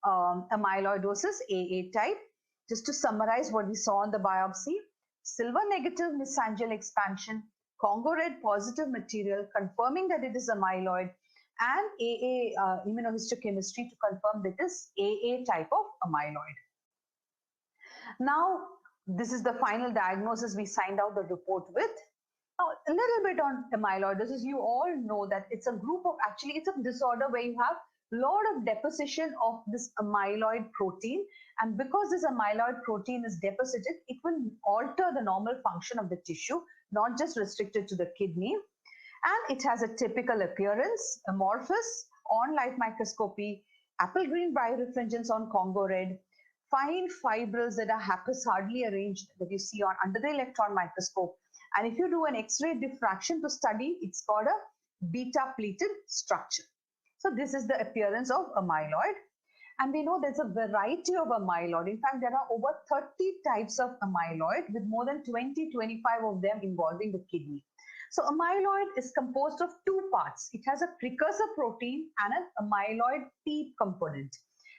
amyloidosis AA type. Just to summarize what we saw on the biopsy: silver negative mesangial expansion, Congo red positive material confirming that it is amyloid, and AA immunohistochemistry to confirm that it is AA type of amyloid. Now, this is the final diagnosis we signed out the report with. Now, a little bit on amyloidosis. You all know that it's a group of, actually it's a disorder where you have a lot of deposition of this amyloid protein, and because this amyloid protein is deposited, it will alter the normal function of the tissue, not just restricted to the kidney. And it has a typical appearance, amorphous on light microscopy, apple green birefringence on Congo red, fine fibrils that are haphazardly arranged that you see on under the electron microscope. And if you do an X-ray diffraction to study, it's called a beta-pleated structure. So this is the appearance of amyloid. And we know there's a variety of amyloid. In fact, there are over 30 types of amyloid, with more than 20-25 of them involving the kidney. So amyloid is composed of two parts. It has a precursor protein and an amyloid P component.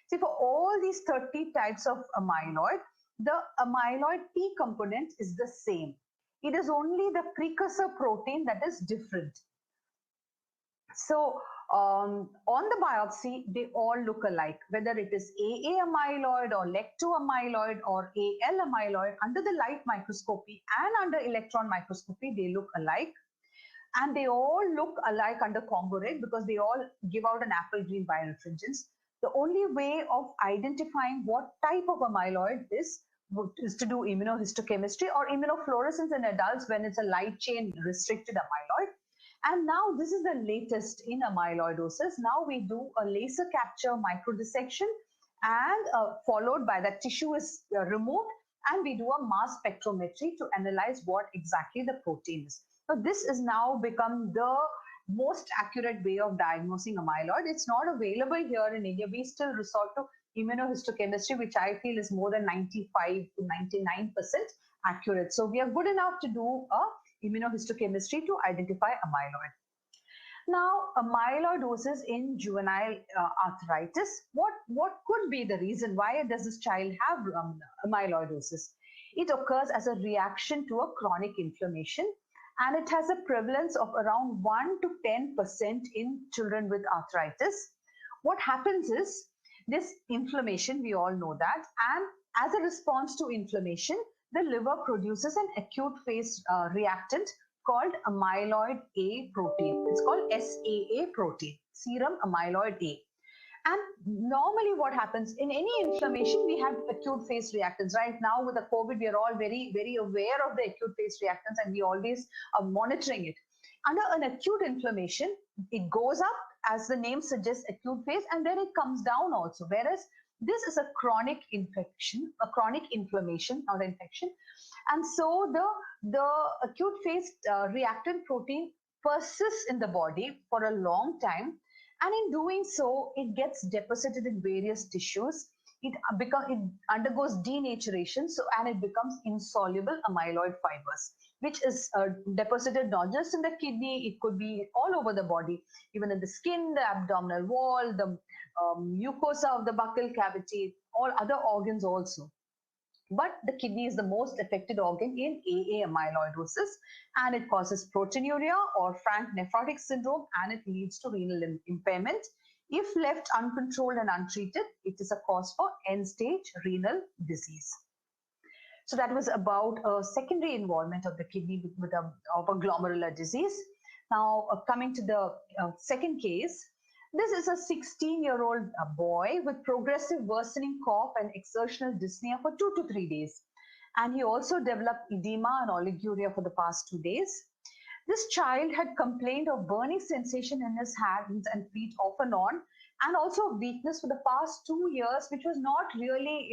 See, for all these 30 types of amyloid, the amyloid P component is the same. It is only the precursor protein that is different. So on the biopsy, they all look alike, whether it is AA amyloid or LEC2 amyloid or AL amyloid. Under the light microscopy and under electron microscopy, they look alike. And they all look alike under Congo red because they all give out an apple green birefringence. The only way of identifying what type of amyloid is to do immunohistochemistry or immunofluorescence in adults when it's a light chain restricted amyloid. And now this is the latest in amyloidosis. Now we do a laser capture microdissection, and followed by that tissue is removed, and we do a mass spectrometry to analyze what exactly the protein is. So this is now become the most accurate way of diagnosing amyloid. It's not available here in India. We still resort to immunohistochemistry, which I feel is more than 95 to 99% accurate. So we are good enough to do a immunohistochemistry to identify amyloid. Now, amyloidosis in juvenile arthritis. What could be the reason? Why does this child have amyloidosis? It occurs as a reaction to a chronic inflammation, and it has a prevalence of around 1 to 10% in children with arthritis. What happens is this inflammation, we all know that, and as a response to inflammation, the liver produces an acute phase reactant called amyloid A protein. It's called SAA protein, serum amyloid A. And normally what happens in any inflammation, we have acute phase reactants. Right now with the COVID, we are all very, very aware of the acute phase reactants, and we always are monitoring it. Under an acute inflammation, it goes up, as the name suggests, acute phase, and then it comes down also. Whereas this is a chronic infection, a chronic inflammation, not infection. And so the acute phase reactant protein persists in the body for a long time. And in doing so, it gets deposited in various tissues. it undergoes denaturation, and it becomes insoluble amyloid fibers, which is deposited not just in the kidney, it could be all over the body, even in the skin, the abdominal wall, the mucosa of the buccal cavity, all other organs also. But the kidney is the most affected organ in AA amyloidosis, and it causes proteinuria or frank nephrotic syndrome, and it leads to renal impairment. If left uncontrolled and untreated, it is a cause for end-stage renal disease. So that was about a secondary involvement of the kidney of a glomerular disease. Now, coming to the second case, this is a 16-year-old boy with progressive worsening cough and exertional dyspnea for 2 to 3 days. And he also developed edema and oliguria for the past 2 days. This child had complained of burning sensation in his hands and feet off and on, and also weakness for the past 2 years, which was not really,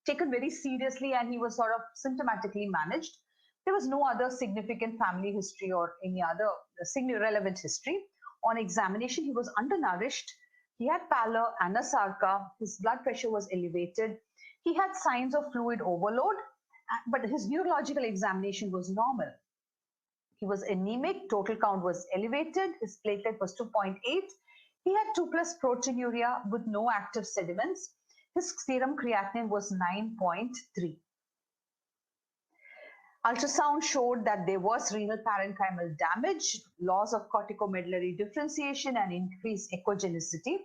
taken very seriously, and he was sort of symptomatically managed. There was no other significant family history or any other relevant history. On examination, he was undernourished. He had pallor, anasarca. His blood pressure was elevated. He had signs of fluid overload, but his neurological examination was normal. He was anemic. Total count was elevated. His platelet was 2.8. He had 2+ proteinuria with no active sediments. His serum creatinine was 9.3. Ultrasound showed that there was renal parenchymal damage, loss of corticomedullary differentiation, and increased echogenicity.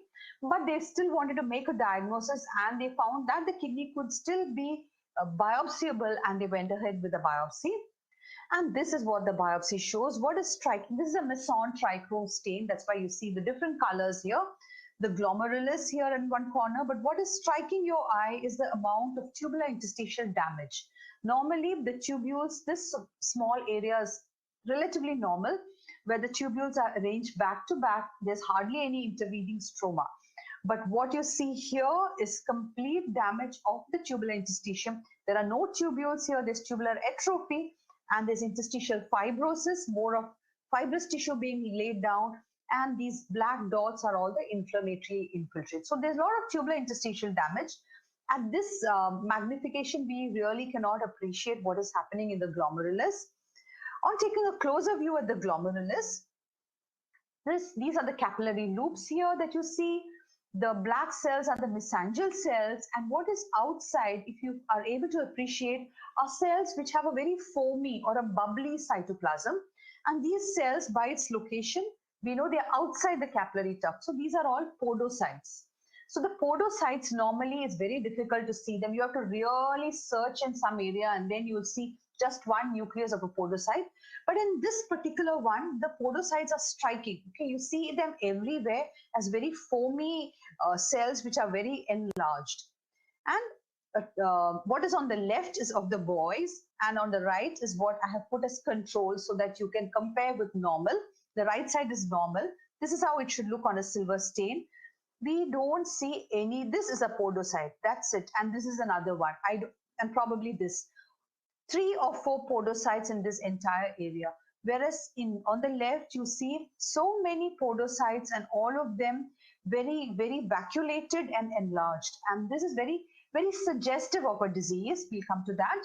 But they still wanted to make a diagnosis, and they found that the kidney could still be biopsyable, and they went ahead with the biopsy. And this is what the biopsy shows. What is striking? This is a meson trichrome stain. That's why you see the different colors here. The glomerulus here in one corner. But what is striking your eye is the amount of tubular interstitial damage. Normally, the tubules, this small area is relatively normal, where the tubules are arranged back to back. There's hardly any intervening stroma. But what you see here is complete damage of the tubular interstitium. There are no tubules here. There's tubular atrophy, and there's interstitial fibrosis, more of fibrous tissue being laid down, and these black dots are all the inflammatory infiltrates. So there's a lot of tubular interstitial damage. At this magnification, we really cannot appreciate what is happening in the glomerulus. On taking a closer view at the glomerulus, these are the capillary loops here that you see. The black cells are the mesangial cells, and what is outside, if you are able to appreciate, are cells which have a very foamy or a bubbly cytoplasm. And these cells, by its location, we know they are outside the capillary tuft. So these are all podocytes. So the podocytes, normally it's very difficult to see them. You have to really search in some area, and then you'll see just one nucleus of a podocyte. But in this particular one, the podocytes are striking. Okay, you see them everywhere as very foamy cells which are very enlarged. And what is on the left is of the boys, and on the right is what I have put as control so that you can compare with normal. The right side is normal. This is how it should look on a silver stain. We don't see any. This is a podocyte. That's it. And this is another one. And probably this. 3 or 4 podocytes in this entire area. Whereas on the left, you see so many podocytes, and all of them very, very vacuolated and enlarged. And this is very, very suggestive of a disease. We'll come to that.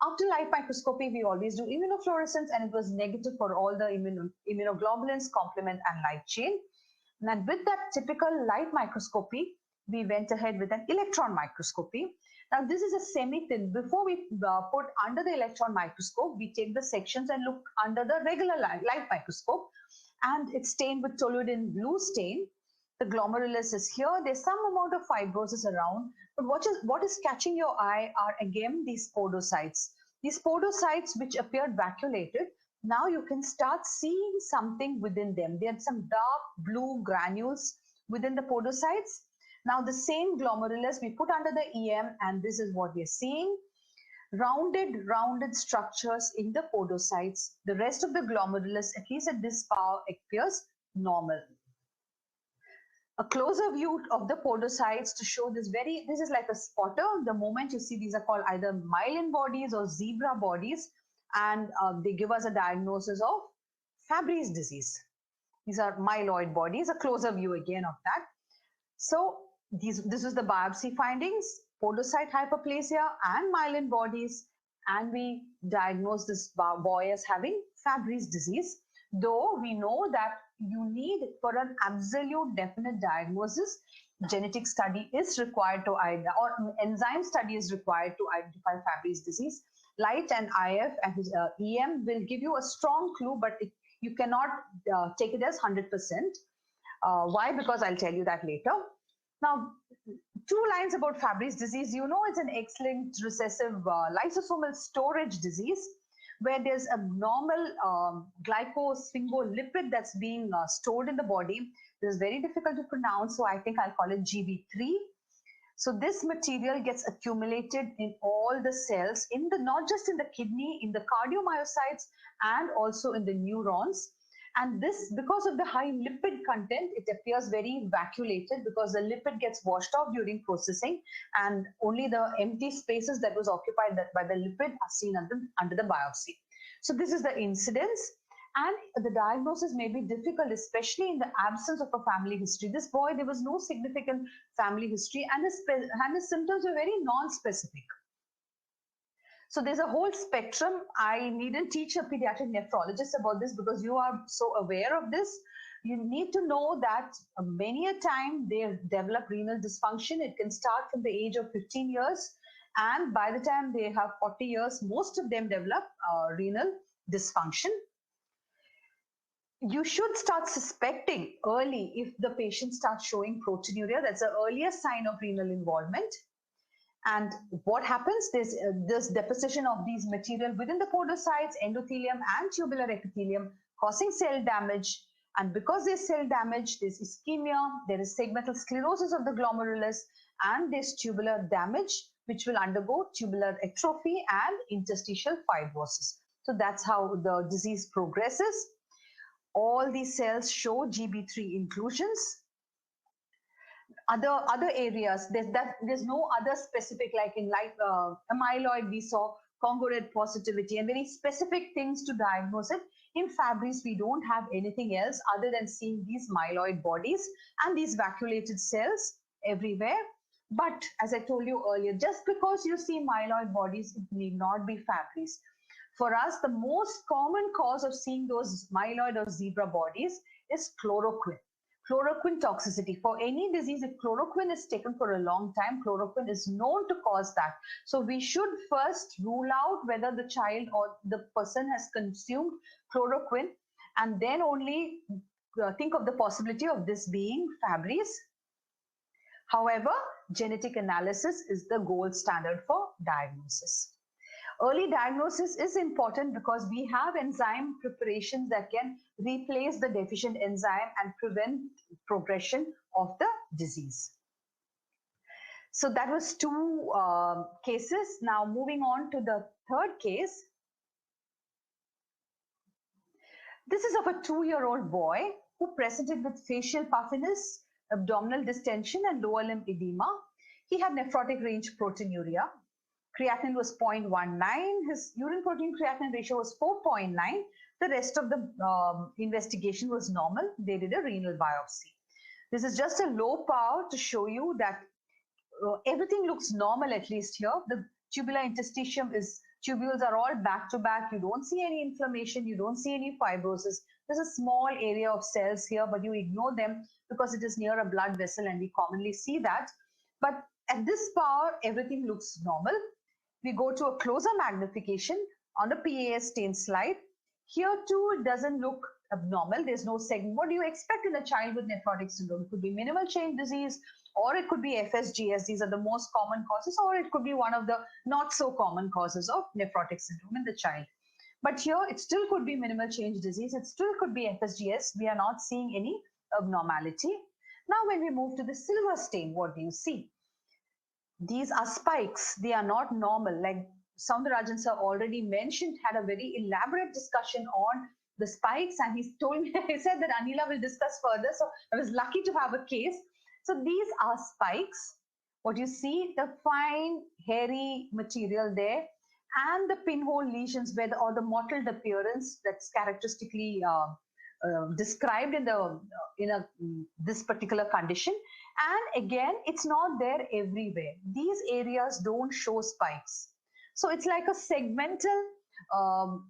After light microscopy, we always do immunofluorescence, and it was negative for all the immunoglobulins, complement, and light chain. And with that typical light microscopy, we went ahead with an electron microscopy. Now, this is a semi-thin. Before we put under the electron microscope, we take the sections and look under the regular light microscope, and it's stained with toluidine blue stain. The glomerulus is here. There's some amount of fibrosis around, but what is catching your eye are again these podocytes. These podocytes which appeared vacuolated, now you can start seeing something within them. There are some dark blue granules within the podocytes. Now the same glomerulus we put under the EM, and this is what we're seeing. Rounded structures in the podocytes. The rest of the glomerulus, at least at this power, appears normal. A closer view of the podocytes to show this is like a spotter. The moment you see, these are called either myelin bodies or zebra bodies, and they give us a diagnosis of Fabry's disease. These are myeloid bodies, a closer view again of that. So this is the biopsy findings, podocyte hyperplasia and myelin bodies, and we diagnosed this boy as having Fabry's disease. Though we know that you need, for an absolute definite diagnosis, genetic study is required to identify, or enzyme study is required to identify Fabry's disease. Light and IF and EM will give you a strong clue, but you cannot take it as 100%. Why? Because I'll tell you that later. Now, 2 lines about Fabry's disease. You know, it's an X-linked recessive lysosomal storage disease where there's abnormal glycosphingolipid that's being stored in the body. This is very difficult to pronounce, so I think I'll call it GB3. So this material gets accumulated in all the cells, in the, not just in the kidney, in the cardiomyocytes and also in the neurons. And this, because of the high lipid content, it appears very vacuolated because the lipid gets washed off during processing, and only the empty spaces that was occupied by the lipid are seen under the biopsy. So this is the incidence, and the diagnosis may be difficult, especially in the absence of a family history. This boy, there was no significant family history, and his symptoms were very non-specific. So there's a whole spectrum. I needn't teach a pediatric nephrologist about this because you are so aware of this. You need to know that many a time they develop renal dysfunction. It can start from the age of 15 years. And by the time they have 40 years, most of them develop renal dysfunction. You should start suspecting early if the patient starts showing proteinuria. That's the earliest sign of renal involvement. And what happens? There's this deposition of these material within the podocytes, endothelium and tubular epithelium, causing cell damage. And because there's cell damage, there's ischemia, there is segmental sclerosis of the glomerulus, and there's tubular damage, which will undergo tubular atrophy and interstitial fibrosis. So that's how the disease progresses. All these cells show GB3 inclusions. Other areas, there's no other specific, like in amyloid, we saw Congo Red positivity and very specific things to diagnose it. In Fabry's, we don't have anything else other than seeing these myeloid bodies and these vacuolated cells everywhere. But as I told you earlier, just because you see myeloid bodies, it need not be Fabry's. For us, the most common cause of seeing those myeloid or zebra bodies is chloroquine. Chloroquine toxicity. For any disease, if chloroquine is taken for a long time, chloroquine is known to cause that. So we should first rule out whether the child or the person has consumed chloroquine, and then only think of the possibility of this being Fabry's. However, genetic analysis is the gold standard for diagnosis. Early diagnosis is important because we have enzyme preparations that can replace the deficient enzyme and prevent progression of the disease. So that was 2 cases. Now moving on to the 3rd case. This is of a 2-year-old boy who presented with facial puffiness, abdominal distension and lower limb edema. He had nephrotic range proteinuria. Creatinine was 0.19. His urine protein creatinine ratio was 4.9. The rest of the investigation was normal. They did a renal biopsy. This is just a low power to show you that everything looks normal, at least here. The tubular interstitium tubules are all back to back. You don't see any inflammation. You don't see any fibrosis. There's a small area of cells here, but you ignore them because it is near a blood vessel and we commonly see that. But at this power, everything looks normal. We go to a closer magnification on the PAS stain slide. Here too, it doesn't look abnormal. There's no segment. What do you expect in a child with nephrotic syndrome? It could be minimal change disease, or it could be FSGS. These are the most common causes, or it could be one of the not so common causes of nephrotic syndrome in the child. But here, it still could be minimal change disease. It still could be FSGS. We are not seeing any abnormality. Now, when we move to the silver stain, what do you see? These are spikes. They are not normal. Like Soundararajan sir already mentioned, had a very elaborate discussion on the spikes, and he told me, he said that Anila will discuss further. So I was lucky to have a case. So these are spikes. What you see, the fine hairy material there, and the pinhole lesions where or the mottled appearance that's characteristically described in this particular condition. And again, it's not there everywhere. These areas don't show spikes. So it's like a segmental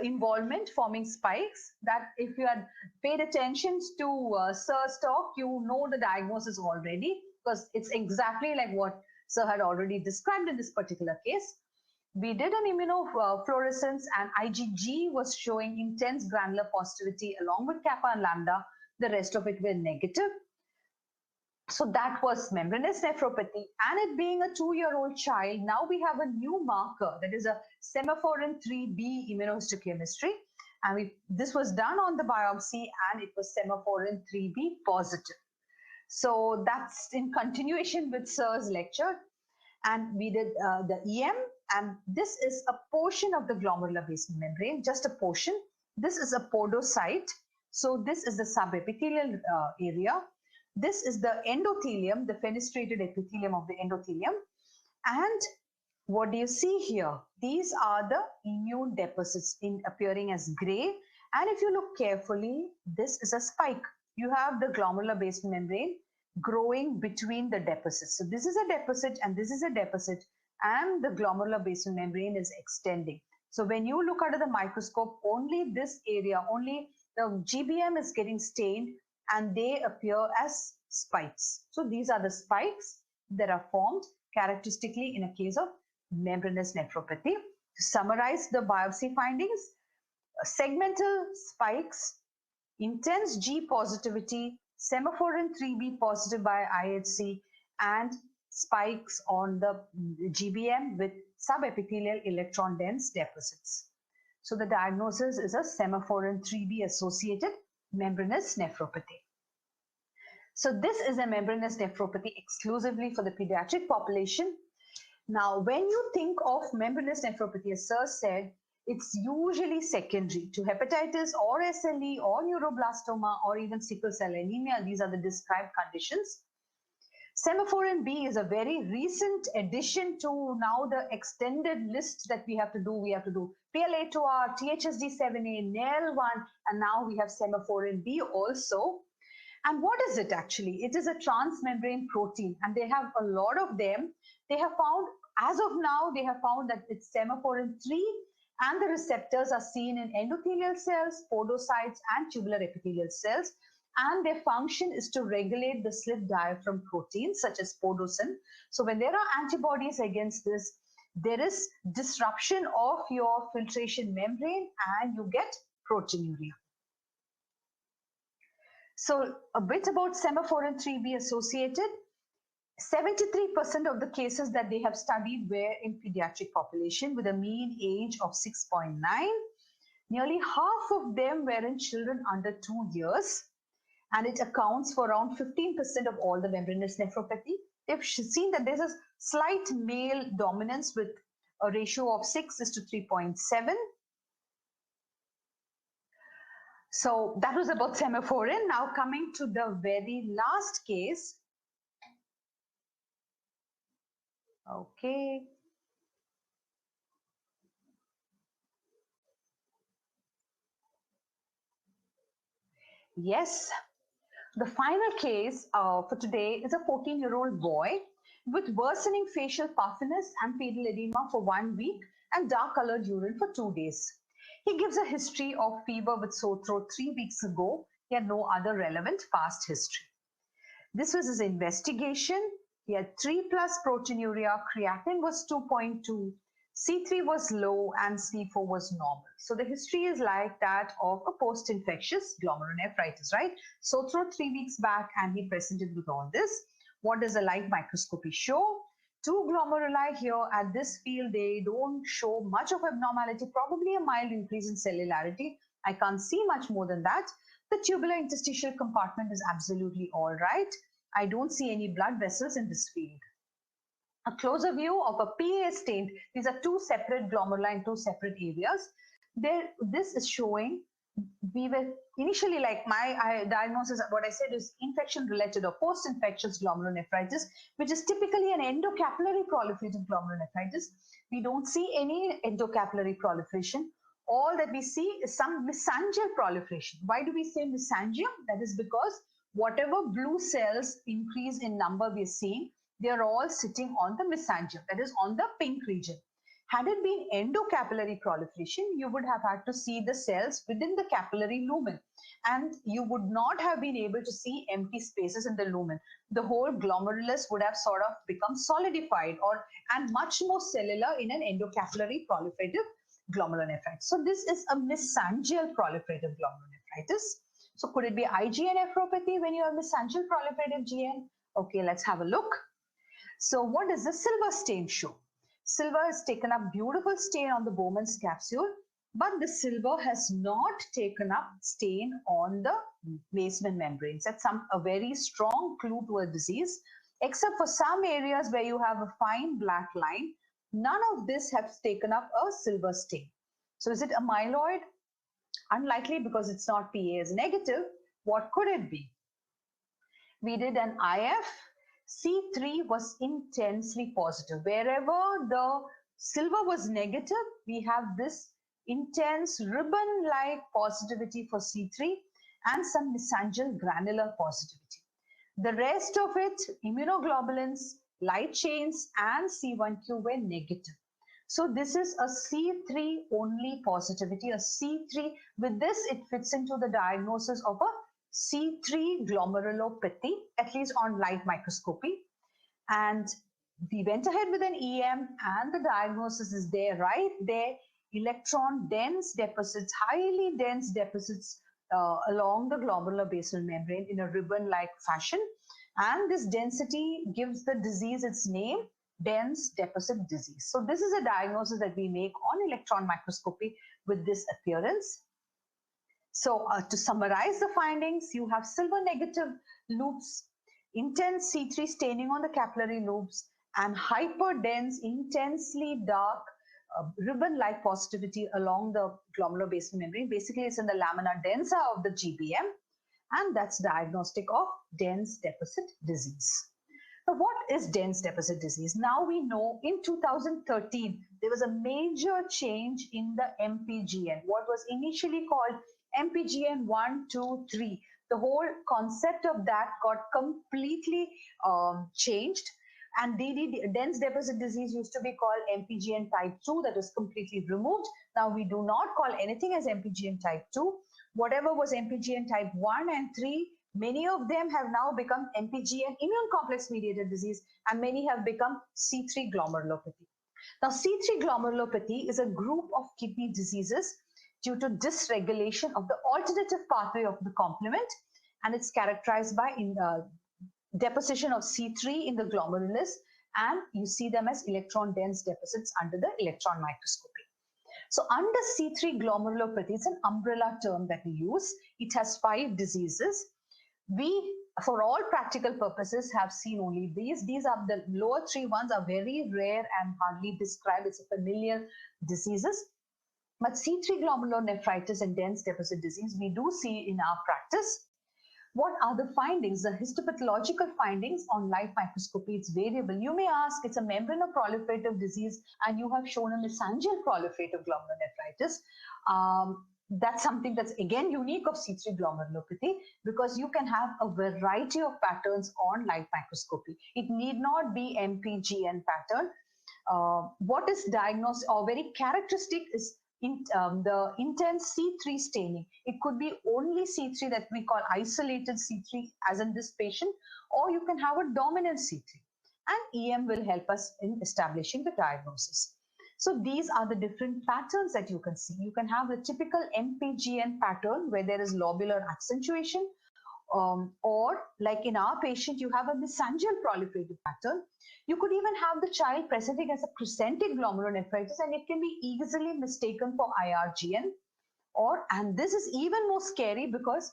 involvement forming spikes that if you had paid attention to Sir's talk, you know the diagnosis already, because it's exactly like what Sir had already described in this particular case. We did an immunofluorescence and IgG was showing intense granular positivity along with kappa and lambda. The rest of it were negative. So that was membranous nephropathy, and it being a 2-year-old child, now we have a new marker, that is a semaphorin 3b immunohistochemistry, and this was done on the biopsy and it was semaphorin 3b positive. So that's in continuation with Sir's lecture, and we did the EM, and this is a portion of the glomerular basement membrane, just a portion. This is a podocyte, so this is the subepithelial area. This is the endothelium, the fenestrated epithelium of the endothelium. And what do you see here? These are the immune deposits appearing as gray. And if you look carefully, this is a spike. You have the glomerular basement membrane growing between the deposits. So this is a deposit and this is a deposit, and the glomerular basement membrane is extending. So when you look under the microscope, only this area, only the GBM is getting stained, and they appear as spikes. So these are the spikes that are formed characteristically in a case of membranous nephropathy. To summarize the biopsy findings, segmental spikes, intense G positivity, semaphorin 3b positive by IHC, and spikes on the GBM with subepithelial electron dense deposits. So the diagnosis is a semaphorin 3b associated membranous nephropathy. So this is a membranous nephropathy exclusively for the pediatric population. Now, when you think of membranous nephropathy, as Sir said, it's usually secondary to hepatitis or SLE or neuroblastoma or even sickle cell anemia. These are the described conditions. Semaphorin B is a very recent addition to now the extended list that we have to do. We have to do PLA2R, THSD7A, NEL1, and now we have semaphorin B also. And what is it actually? It is a transmembrane protein, and they have a lot of them. They have found, as of now, they have found that it's semaphorin 3, and the receptors are seen in endothelial cells, podocytes, and tubular epithelial cells. And their function is to regulate the slit diaphragm proteins such as podosin. So when there are antibodies against this, there is disruption of your filtration membrane and you get proteinuria. So a bit about semaphorin 3b associated. 73% of the cases that they have studied were in pediatric population with a mean age of 6.9. Nearly half of them were in children under 2 years. And it accounts for around 15% of all the membranous nephropathy. They've seen that there's a slight male dominance with a ratio of 6:3.7. So that was about semaphorin. Now coming to the very last case. Okay. Yes. The final case for today is a 14-year-old boy with worsening facial puffiness and pedal edema for 1 week and dark colored urine for 2 days. He gives a history of fever with sore throat 3 weeks ago. He had no other relevant past history. This was his investigation. He had 3+ proteinuria, creatinine was 2.2, C3 was low, and C4 was normal. So the history is like that of a post-infectious glomerulonephritis, right? Sore throat 3 weeks back, and he presented with all this. What does a light microscopy show? 2 glomeruli here at this field, they don't show much of abnormality, probably a mild increase in cellularity. I can't see much more than that. The tubular interstitial compartment is absolutely all right. I don't see any blood vessels in this field. A closer view of a PA stain. These are 2 separate glomeruli in 2 separate areas. This is showing, we were initially like my diagnosis, what I said is infection related or post-infectious glomerulonephritis, which is typically an endocapillary proliferative glomerulonephritis. We don't see any endocapillary proliferation. All that we see is some mesangial proliferation. Why do we say mesangial? That is because whatever blue cells increase in number we're seeing, they're all sitting on the mesangium, that is on the pink region. Had it been endocapillary proliferation, you would have had to see the cells within the capillary lumen, and you would not have been able to see empty spaces in the lumen. The whole glomerulus would have sort of become solidified and much more cellular in an endocapillary proliferative glomerulonephritis. So this is a mesangial proliferative glomerulonephritis. So could it be IgA nephropathy when you have mesangial proliferative GN? Okay, let's have a look. So what does the silver stain show? Silver has taken up beautiful stain on the Bowman's capsule, but the silver has not taken up stain on the basement membranes. That's a very strong clue to a disease, except for some areas where you have a fine black line. None of this has taken up a silver stain. So is it a myeloid? Unlikely, because it's not PA is negative. What could it be? We did an IF. C3 was intensely positive. Wherever the silver was negative, we have this intense ribbon-like positivity for C3 and some mesangial granular positivity. The rest of it, immunoglobulins, light chains, and C1q were negative. So this is a C3 only positivity, a C3. With this, it fits into the diagnosis of a C3 glomerulopathy, at least on light microscopy. And we went ahead with an EM, and the diagnosis is there, right there. Electron dense deposits, highly dense deposits along the glomerular basal membrane in a ribbon-like fashion. And this density gives the disease its name, dense deposit disease. So this is a diagnosis that we make on electron microscopy with this appearance. So to summarize the findings, you have silver negative loops, intense C3 staining on the capillary loops, and hyperdense, intensely dark ribbon-like positivity along the glomerular basal membrane. Basically, it's in the lamina densa of the GBM, and that's diagnostic of dense deposit disease. So what is dense deposit disease? Now we know in 2013, there was a major change in the MPGN, what was initially called MPGN 1, 2, 3. The whole concept of that got completely changed. And dense deposit disease used to be called MPGN type 2, that was completely removed. Now we do not call anything as MPGN type 2. Whatever was MPGN type 1 and 3, many of them have now become MPGN immune complex mediated disease, and many have become C3 glomerulopathy. Now C3 glomerulopathy is a group of kidney diseases due to dysregulation of the alternative pathway of the complement, and it's characterized by deposition of C3 in the glomerulus, and you see them as electron dense deposits under the electron microscopy. So under C3 glomerulopathy, it's an umbrella term that we use. It has 5 diseases. We, for all practical purposes, have seen only these. These are the lower 3 ones are very rare and hardly described. It's a familial diseases. But C3 glomerulonephritis and dense deposit disease, we do see in our practice. What are the findings? The histopathological findings on light microscopy, it's variable. You may ask, it's a membranoproliferative disease, and you have shown a mesangial proliferative glomerulonephritis. That's something that's again unique of C3 glomerulopathy, because you can have a variety of patterns on light microscopy. It need not be MPGN pattern. What is diagnosed or very characteristic is the intense C3 staining. It could be only C3 that we call isolated C3, as in this patient, or you can have a dominant C3. And EM will help us in establishing the diagnosis. So these are the different patterns that you can see. You can have the typical MPGN pattern where there is lobular accentuation, or like in our patient, you have a mesangial proliferative pattern. You could even have the child presenting as a crescentic glomerulonephritis, and it can be easily mistaken for IRGN. And this is even more scary because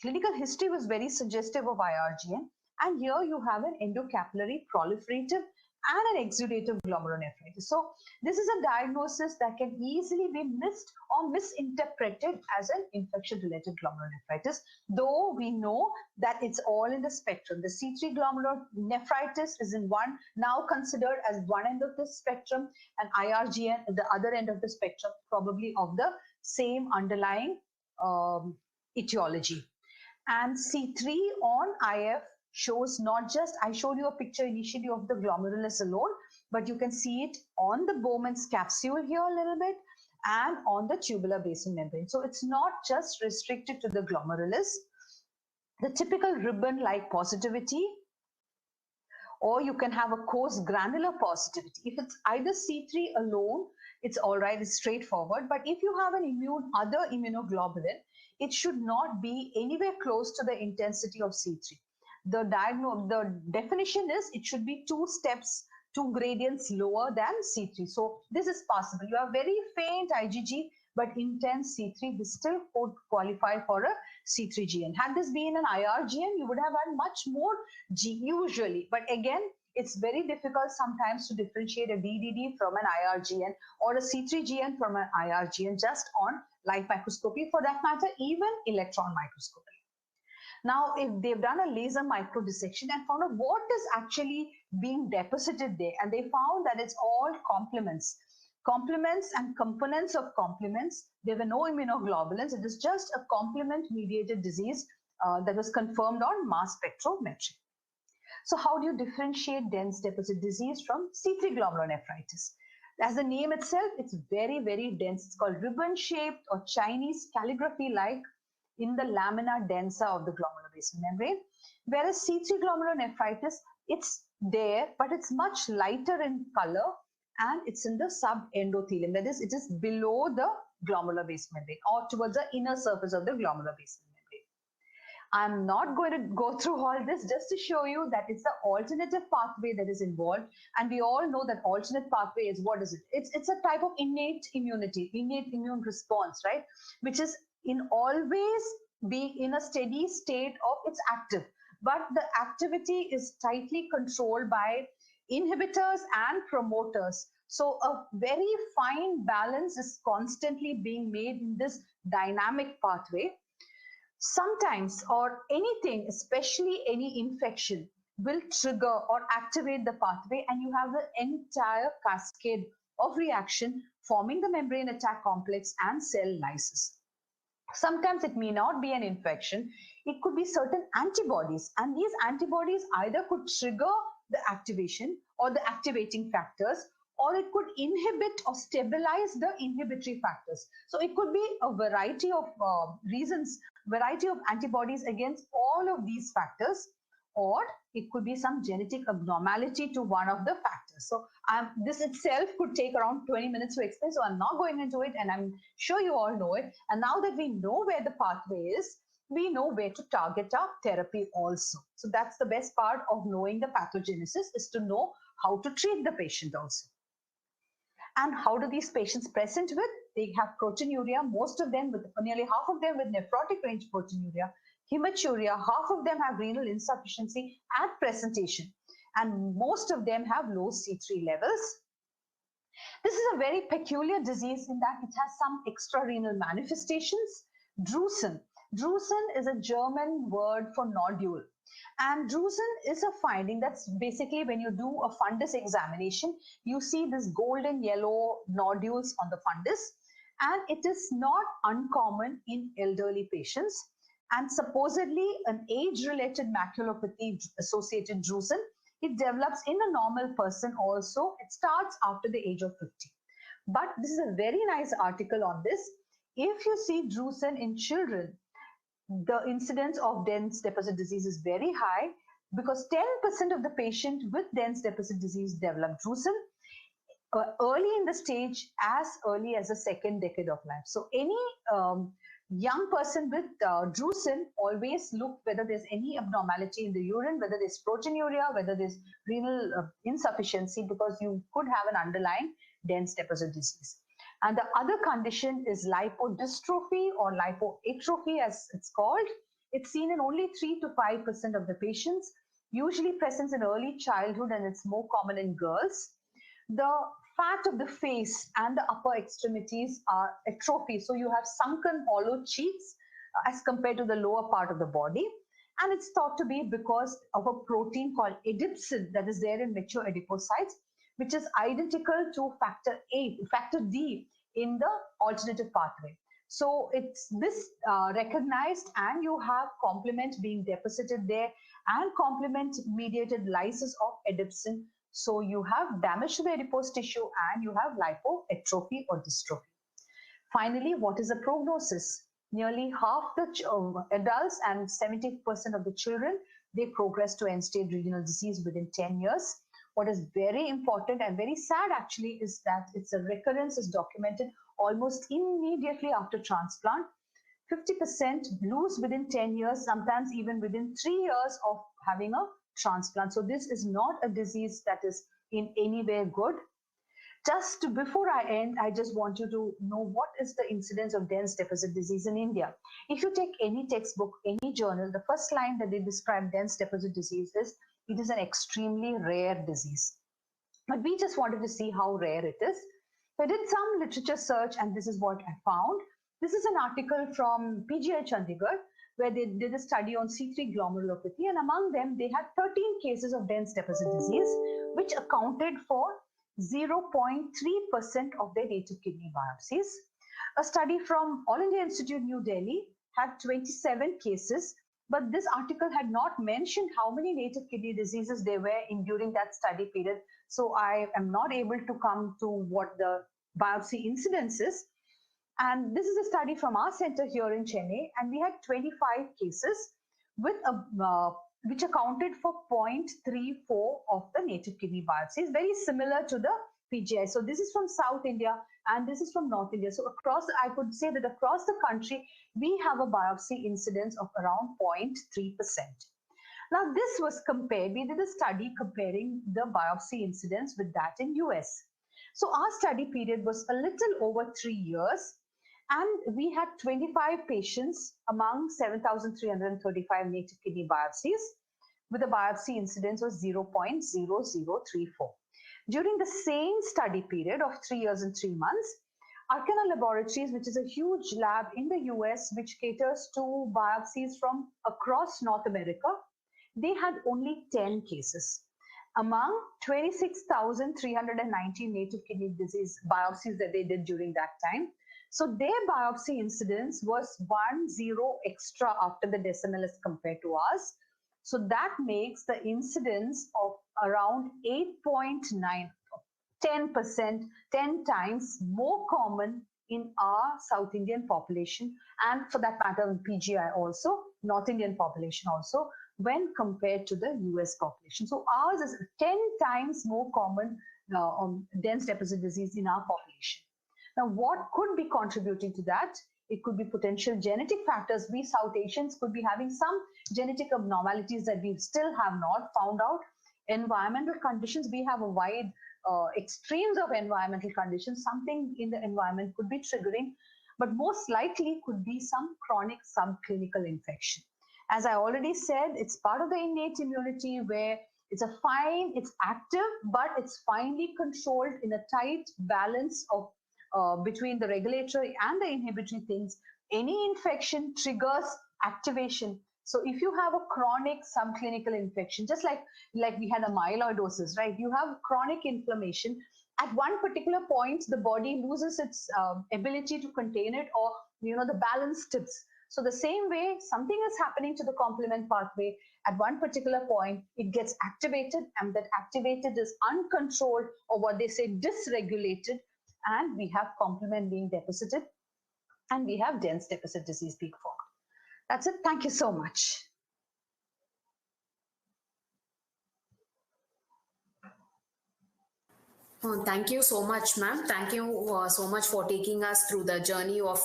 clinical history was very suggestive of IRGN. And here you have an endocapillary proliferative and an exudative glomerulonephritis. So this is a diagnosis that can easily be missed or misinterpreted as an infection-related glomerulonephritis, though we know that it's all in the spectrum. The C3 glomerulonephritis is in one, now considered as one end of the spectrum, and IRGN at the other end of the spectrum, probably of the same underlying etiology. And C3 on IF shows not just, I showed you a picture initially of the glomerulus alone, but you can see it on the Bowman's capsule here a little bit and on the tubular basal membrane. So it's not just restricted to the glomerulus. The typical ribbon-like positivity, or you can have a coarse granular positivity. If it's either C3 alone, it's all right, it's straightforward. But if you have an other immunoglobulin, it should not be anywhere close to the intensity of C3. The definition is it should be 2 steps, 2 gradients lower than C3. So this is possible. You have very faint IgG, but intense C3, this still could qualify for a C3GN. Had this been an IRGN, you would have had much more G usually. But again, it's very difficult sometimes to differentiate a DDD from an IRGN or a C3GN from an IRGN just on light microscopy, for that matter, even electron microscopy. Now, if they've done a laser microdissection and found out what is actually being deposited there, and they found that it's all complements and components of complements. There were no immunoglobulins. It is just a complement-mediated disease that was confirmed on mass spectrometry. So how do you differentiate dense deposit disease from C3 glomerulonephritis? As the name itself, it's very, very dense. It's called ribbon-shaped or Chinese calligraphy-like in the lamina densa of the glomerular basal membrane. Whereas C3 glomerulonephritis, it's there, but it's much lighter in color, and it's in the subendothelium. That is, it is below the glomerular basal membrane or towards the inner surface of the glomerular basal membrane. I'm not going to go through all this, just to show you that it's the alternative pathway that is involved. And we all know that alternate pathway is, what is it? It's a type of innate immunity, innate immune response, right? Which is always being in a steady state of it's active. But the activity is tightly controlled by inhibitors and promoters. So a very fine balance is constantly being made in this dynamic pathway. Sometimes, or anything, especially any infection, will trigger or activate the pathway, and you have the entire cascade of reaction forming the membrane attack complex and cell lysis. Sometimes it may not be an infection, it could be certain antibodies, and these antibodies either could trigger the activation or the activating factors, or it could inhibit or stabilize the inhibitory factors. So it could be a variety of reasons, variety of antibodies against all of these factors, or it could be some genetic abnormality to one of the factors. So this itself could take around 20 minutes to explain, so I'm not going into it, and I'm sure you all know it. And now that we know where the pathway is, we know where to target our therapy also. So that's the best part of knowing the pathogenesis, is to know how to treat the patient also. And how do these patients present with? They have proteinuria, most of them with, nearly half of them with nephrotic range proteinuria, hematuria, half of them have renal insufficiency at presentation, and most of them have low C3 levels. This is a very peculiar disease in that it has some extrarenal manifestations. Drusen. Drusen is a German word for nodule. And drusen is a finding that's basically when you do a fundus examination, you see this golden yellow nodules on the fundus, and it is not uncommon in elderly patients. And supposedly an age-related maculopathy associated drusen, it develops in a normal person also. It starts after the age of 50. But this is a very nice article on this. If you see drusen in children, the incidence of dense deposit disease is very high, because 10% of the patient with dense deposit disease develop drusen early in the stage, as early as the second decade of life. So any young person with drusen, always look whether there's any abnormality in the urine, whether there's proteinuria, whether there's renal insufficiency, because you could have an underlying dense deposit disease. And the other condition is lipodystrophy or lipoatrophy, as it's called. It's seen in only 3 to 5% of the patients, usually presents in early childhood, and it's more common in girls. The fat of the face and the upper extremities are atrophy. So you have sunken hollow cheeks as compared to the lower part of the body. And it's thought to be because of a protein called edipsin that is there in mature adipocytes, which is identical to factor D in the alternative pathway. So it's this recognized, and you have complement being deposited there and complement mediated lysis of adipsin. So you have damage to the adipose tissue and you have lipoatrophy or dystrophy. Finally, what is the prognosis? Nearly half the adults and 70% of the children, they progress to end-stage renal disease within 10 years. What is very important and very sad actually is that its recurrence is documented almost immediately after transplant. 50% lose within 10 years, sometimes even within 3 years of having a transplant. So this is not a disease that is in any way good. Just before I end, I just want you to know what is the incidence of dense deposit disease in India. If you take any textbook, any journal, the first line that they describe dense deposit disease is, it is an extremely rare disease. But we just wanted to see how rare it is. So I did some literature search and this is what I found. This is an article from PGI Chandigarh where they did a study on C3 glomerulopathy, and among them they had 13 cases of dense deposit disease, which accounted for 0.3% of their native kidney biopsies. A study from All India Institute, New Delhi had 27 cases, but this article had not mentioned how many native kidney diseases there were in during that study period. So I am not able to come to what the biopsy incidence is. And this is a study from our center here in Chennai, and we had 25 cases with a which accounted for 0.34 of the native kidney biopsies, very similar to the PGI. So this is from South India and this is from North India. So across, I could say that across the country, we have a biopsy incidence of around 0.3%. Now this was compared, we did a study comparing the biopsy incidence with that in US. So our study period was a little over 3 years, and we had 25 patients among 7,335 native kidney biopsies with a biopsy incidence of 0.0034. During the same study period of 3 years and 3 months, Arkana Laboratories, which is a huge lab in the US which caters to biopsies from across North America, they had only 10 cases. Among 26,319 native kidney disease biopsies that they did during that time, so their biopsy incidence was 10 extra after the decimal as compared to ours. So that makes the incidence of around 8.9, 10%, 10 times more common in our South Indian population, and for that matter in PGI also, North Indian population also, when compared to the US population. So ours is 10 times more common on dense deposit disease in our population. Now, what could be contributing to that? It could be potential genetic factors. We South Asians could be having some genetic abnormalities that we still have not found out. Environmental conditions, we have a wide extremes of environmental conditions. Something in the environment could be triggering, but most likely could be some chronic subclinical infection. As I already said, it's part of the innate immunity where it's active, but it's finely controlled in a tight balance of between the regulatory and the inhibitory things. Any infection triggers activation. So if you have a chronic subclinical infection, just like we had a myelaidosis, right? You have chronic inflammation. At one particular point, the body loses its ability to contain it, or the balance tips. So the same way, something is happening to the complement pathway. At one particular point, it gets activated, and that activated is uncontrolled, or what they say dysregulated, and we have complement being deposited, and we have dense deposit disease being formed. That's it. Thank you so much. Oh, thank you so much, ma'am. Thank you so much for taking us through the journey of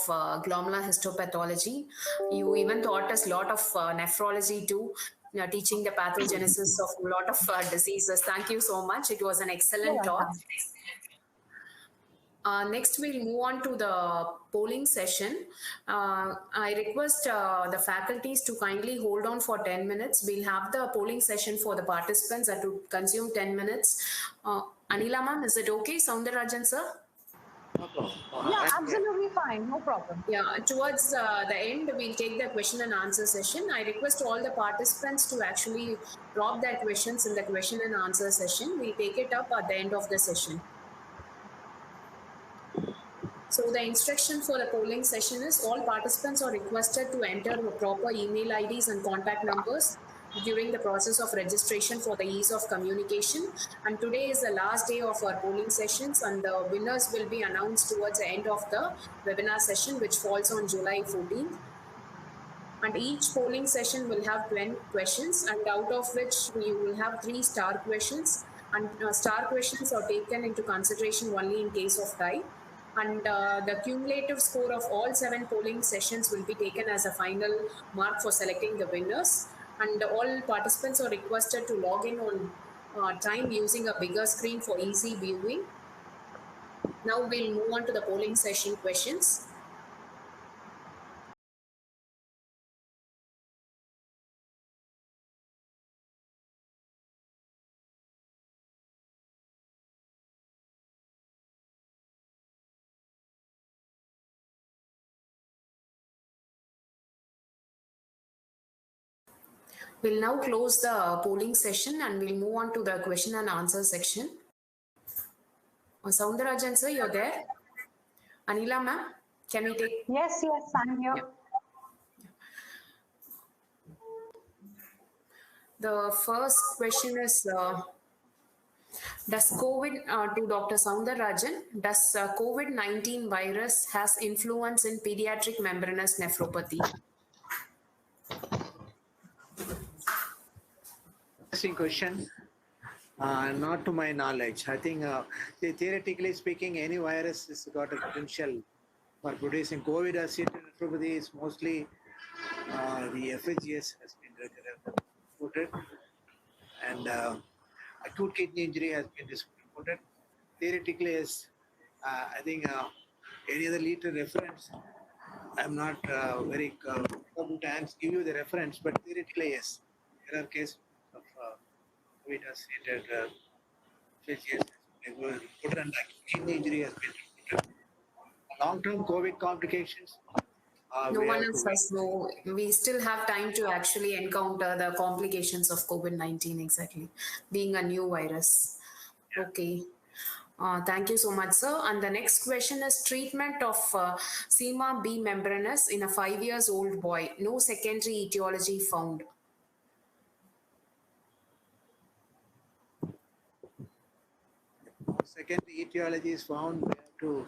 glomerular histopathology. You even taught us a lot of nephrology too, teaching the pathogenesis of a lot of diseases. Thank you so much. It was an excellent talk. Next, we'll move on to the polling session. I request the faculties to kindly hold on for 10 minutes. We'll have the polling session for the participants that would consume 10 minutes. Anila ma'am, is it okay? Soundararajan sir? No problem. Yeah, absolutely fine. No problem. Yeah, towards the end, we'll take the question and answer session. I request all the participants to actually drop their questions in the question and answer session. We'll take it up at the end of the session. So the instruction for the polling session is all participants are requested to enter proper email IDs and contact numbers during the process of registration for the ease of communication. And today is the last day of our polling sessions, and the winners will be announced towards the end of the webinar session, which falls on July 14th. And each polling session will have 20 questions, and out of which we will have 3 star questions. And star questions are taken into consideration only in case of tie. And the cumulative score of all 7 polling sessions will be taken as a final mark for selecting the winners. And all participants are requested to log in on time using a bigger screen for easy viewing. Now we'll move on to the polling session questions. We'll now close the polling session and we'll move on to the question and answer section. Soundararajan sir, you're there? Anila ma'am, can we take? Yes, I'm here. Yeah. The first question is, does COVID, to Dr. Soundararajan, does COVID-19 virus has influence in pediatric membranous nephropathy? Interesting question. Not to my knowledge. I think theoretically speaking, any virus has got a potential for producing COVID-associated nephropathy. Is mostly the FHGS has been reported, and acute kidney injury has been reported. Theoretically, yes, I think any other little reference. I'm not very able to give you the reference, but theoretically, yes, there are cases of COVID-associated FHGS reported, and kidney injury has been reported. Long-term COVID complications. No one else has, no, we still have time to actually encounter the complications of COVID-19, exactly, being a new virus. Yeah. Okay. Thank you so much, sir. And the next question is treatment of SEMA B membranous in a 5-year-old boy. No secondary etiology found. Secondary etiology is found. We have to.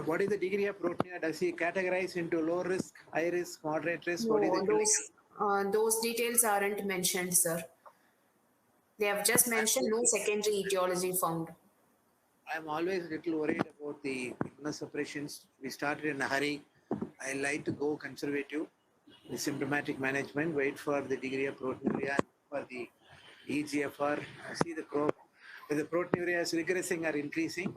What is the degree of proteinuria? Does he categorize into low risk, high risk, moderate risk? No, what is the those details aren't mentioned, sir. They have just mentioned no secondary etiology found. I'm always a little worried about the immunosuppressions. We started in a hurry. I like to go conservative, the symptomatic management, wait for the degree of proteinuria, for the EGFR, see the whether the proteinuria is regressing or increasing,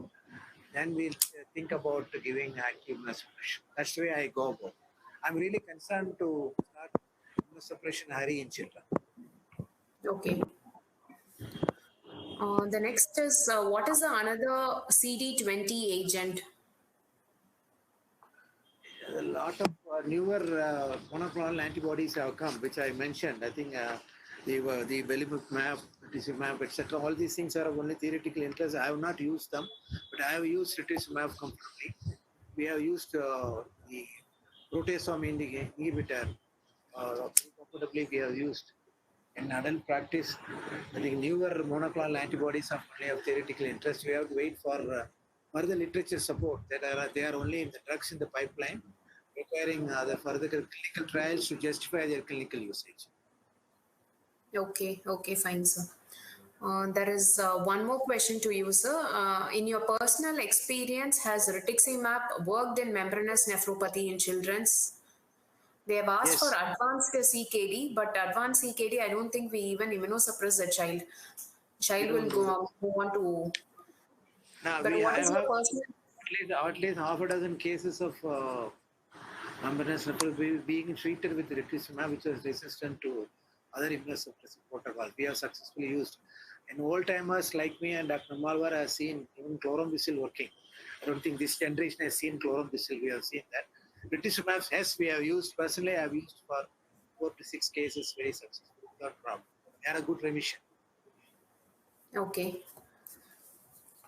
then we'll think about giving active immunosuppression. That's the way I go about. I'm really concerned to start immunosuppression hurry in children. Okay. The next is, what is the another CD20 agent? A lot of newer monoclonal antibodies have come, which I mentioned. I think the belimumab, rituximab, etc. All these things are only theoretical interest. I have not used them, but I have used rituximab comfortably. We have used the proteasome inhibitor comfortably. We have used in adult practice. I think newer monoclonal antibodies are only of theoretical interest. We have to wait for further literature support that they are only in the drugs in the pipeline, requiring the further clinical trials to justify their clinical usage. Okay, fine, sir. There is one more question to you, sir. In your personal experience, has rituximab worked in membranous nephropathy in children's? They have asked for advanced CKD, but advanced CKD, I don't think we even immunosuppress the child. Child will go on to. Now, but what is your personal? At least half a dozen cases of membranous nephropathy being treated with rituximab, which was resistant to other immunosuppressive protocols. We have successfully used. And old timers like me and Dr. Malwar have seen even chlorambucil working. I don't think this generation has seen chlorambucil. We have seen that. Rituximab, yes, we have used. Personally, I have used for 4 to 6 cases very successfully, without problem. They had a good remission. Okay.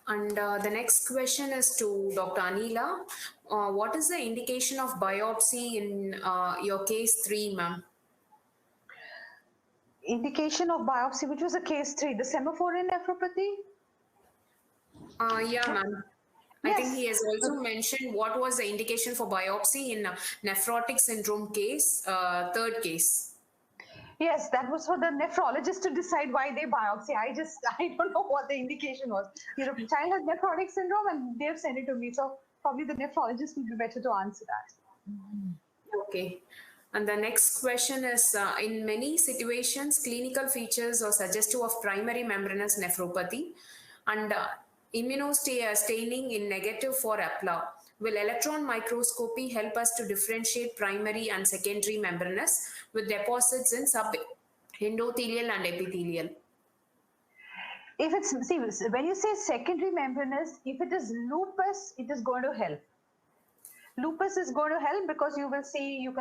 And the next question is to Dr. Anila. What is the indication of biopsy in your case 3, ma'am? Indication of biopsy, which was a case 3, the semaphore nephropathy? Yeah, ma'am. I Yes. think he has also mentioned what was the indication for biopsy in nephrotic syndrome case, 3rd case. Yes, that was for the nephrologist to decide why they biopsy. I don't know what the indication was. Your child has nephrotic syndrome and they've sent it to me. So probably the nephrologist would be better to answer that. Okay. And the next question is, in many situations, clinical features are suggestive of primary membranous nephropathy and immunostaining in negative for APLA. Will electron microscopy help us to differentiate primary and secondary membranous with deposits in subendothelial and epithelial? If it's, see, when you say secondary membranous, if it is lupus, it is going to help. Lupus is going to help because you can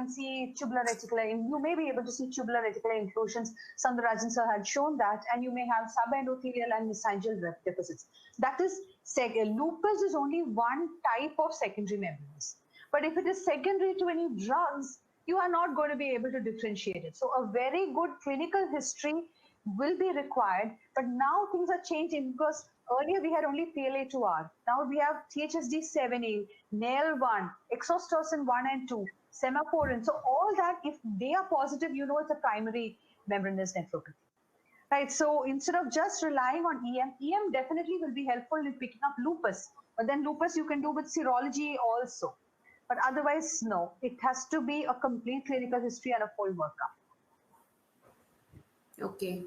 see tubular reticular, you may be able to see tubular reticular inclusions. Soundararajan sir had shown that, and you may have subendothelial and mesangial deposits. That is, lupus is only one type of secondary membranous. But if it is secondary to any drugs, you are not going to be able to differentiate it. So a very good clinical history will be required, but now things are changing because earlier we had only PLA2R. Now we have THSD7A, NAIL1, exostosin 1 and 2, semaphorin. So all that, if they are positive, you know it's a primary membranous nephropathy. Right, so instead of just relying on EM definitely will be helpful in picking up lupus. But then lupus you can do with serology also. But otherwise, no, it has to be a complete clinical history and a full workup. Okay.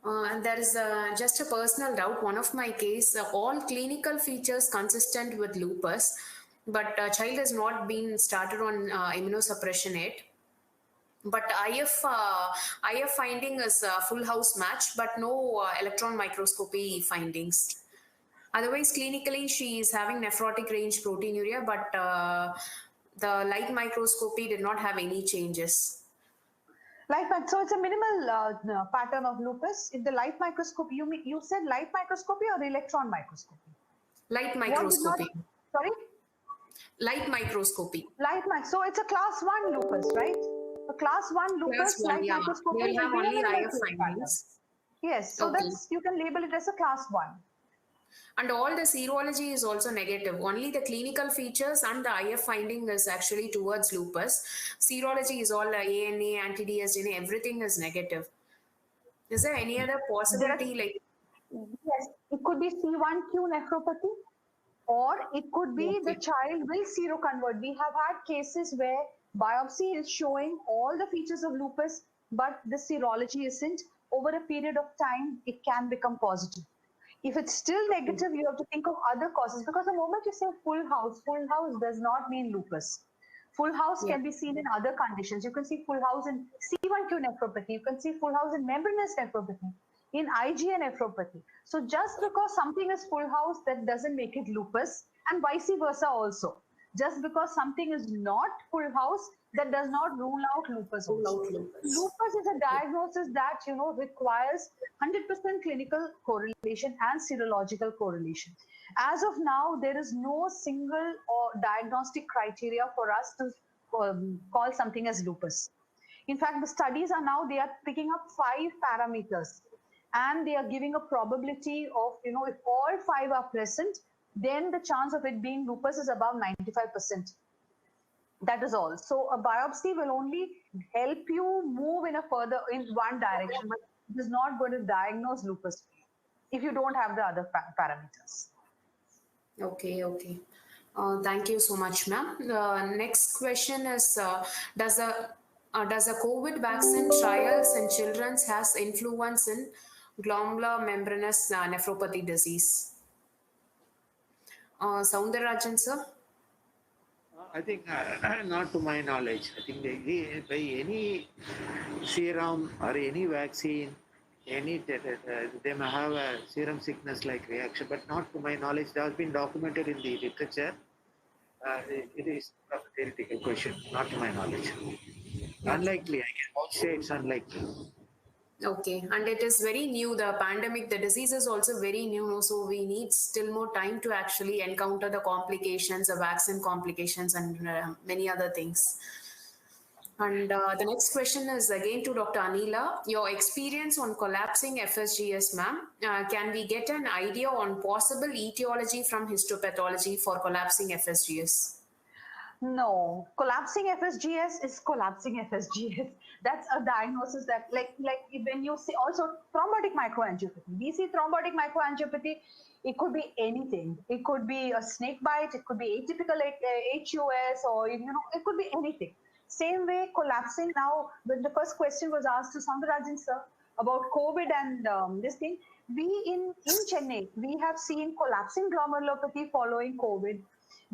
And there is just a personal doubt. One of my case, all clinical features consistent with lupus, but child has not been started on immunosuppression yet. But IF finding is full house match, but no electron microscopy findings. Otherwise, clinically, she is having nephrotic range proteinuria, but the light microscopy did not have any changes. So it's a minimal pattern of lupus. In the light microscopy, you said light microscopy or electron microscopy? Light microscopy. Sorry? Light microscopy. So it's a class 1 lupus, right? A class 1 lupus, class 1, light yeah. microscopy They will have only IF findings. Pattern. Yes, so okay. You can label it as a class 1. And all the serology is also negative. Only the clinical features and the IF finding is actually towards lupus. Serology is all ANA, anti-DS, everything is negative. Is there any other possibility? Yes, it could be C1q nephropathy, or it could be the child will seroconvert. We have had cases where biopsy is showing all the features of lupus, but the serology isn't. Over a period of time, it can become positive. If it's still negative, you have to think of other causes, because the moment you say full house does not mean lupus. Full house can be seen in other conditions. You can see full house in C1q nephropathy. You can see full house in membranous nephropathy, in IgA nephropathy. So just because something is full house, that doesn't make it lupus, and vice versa also. Just because something is not full house, that does not rule out lupus also. Lupus is a diagnosis that, requires 100% clinical correlation and serological correlation. As of now, there is no single or diagnostic criteria for us to call something as lupus. In fact, the studies are now, they are picking up 5 parameters, and they are giving a probability of, if all 5 are present, then the chance of it being lupus is above 95%. That is all. So a biopsy will only help you move in one direction, but it is not going to diagnose lupus if you don't have the other parameters. Okay. Thank you so much, ma'am. The next question is, does a COVID vaccine trials in children has influence in glomerular membranous nephropathy disease? Soundararajan, sir? I think not to my knowledge. I think by any serum or any vaccine, they may have a serum sickness-like reaction, but not to my knowledge. It has been documented in the literature. It is a theoretical question, not to my knowledge. Unlikely. I can say it's unlikely. Okay, and it is very new. The pandemic, the disease is also very new, so we need still more time to actually encounter the complications, the vaccine complications, and many other things. And the next question is again to Dr. Anila. Your experience on collapsing FSGS, ma'am. Can we get an idea on possible etiology from histopathology for collapsing FSGS? No, collapsing FSGS is collapsing FSGS. That's a diagnosis that, like when you see also thrombotic microangiopathy, we see thrombotic microangiopathy. It could be anything. It could be a snake bite. It could be atypical HUS, or it could be anything. Same way, collapsing. Now, when the first question was asked to Soundararajan sir about COVID and this thing, we in Chennai we have seen collapsing glomerulopathy following COVID.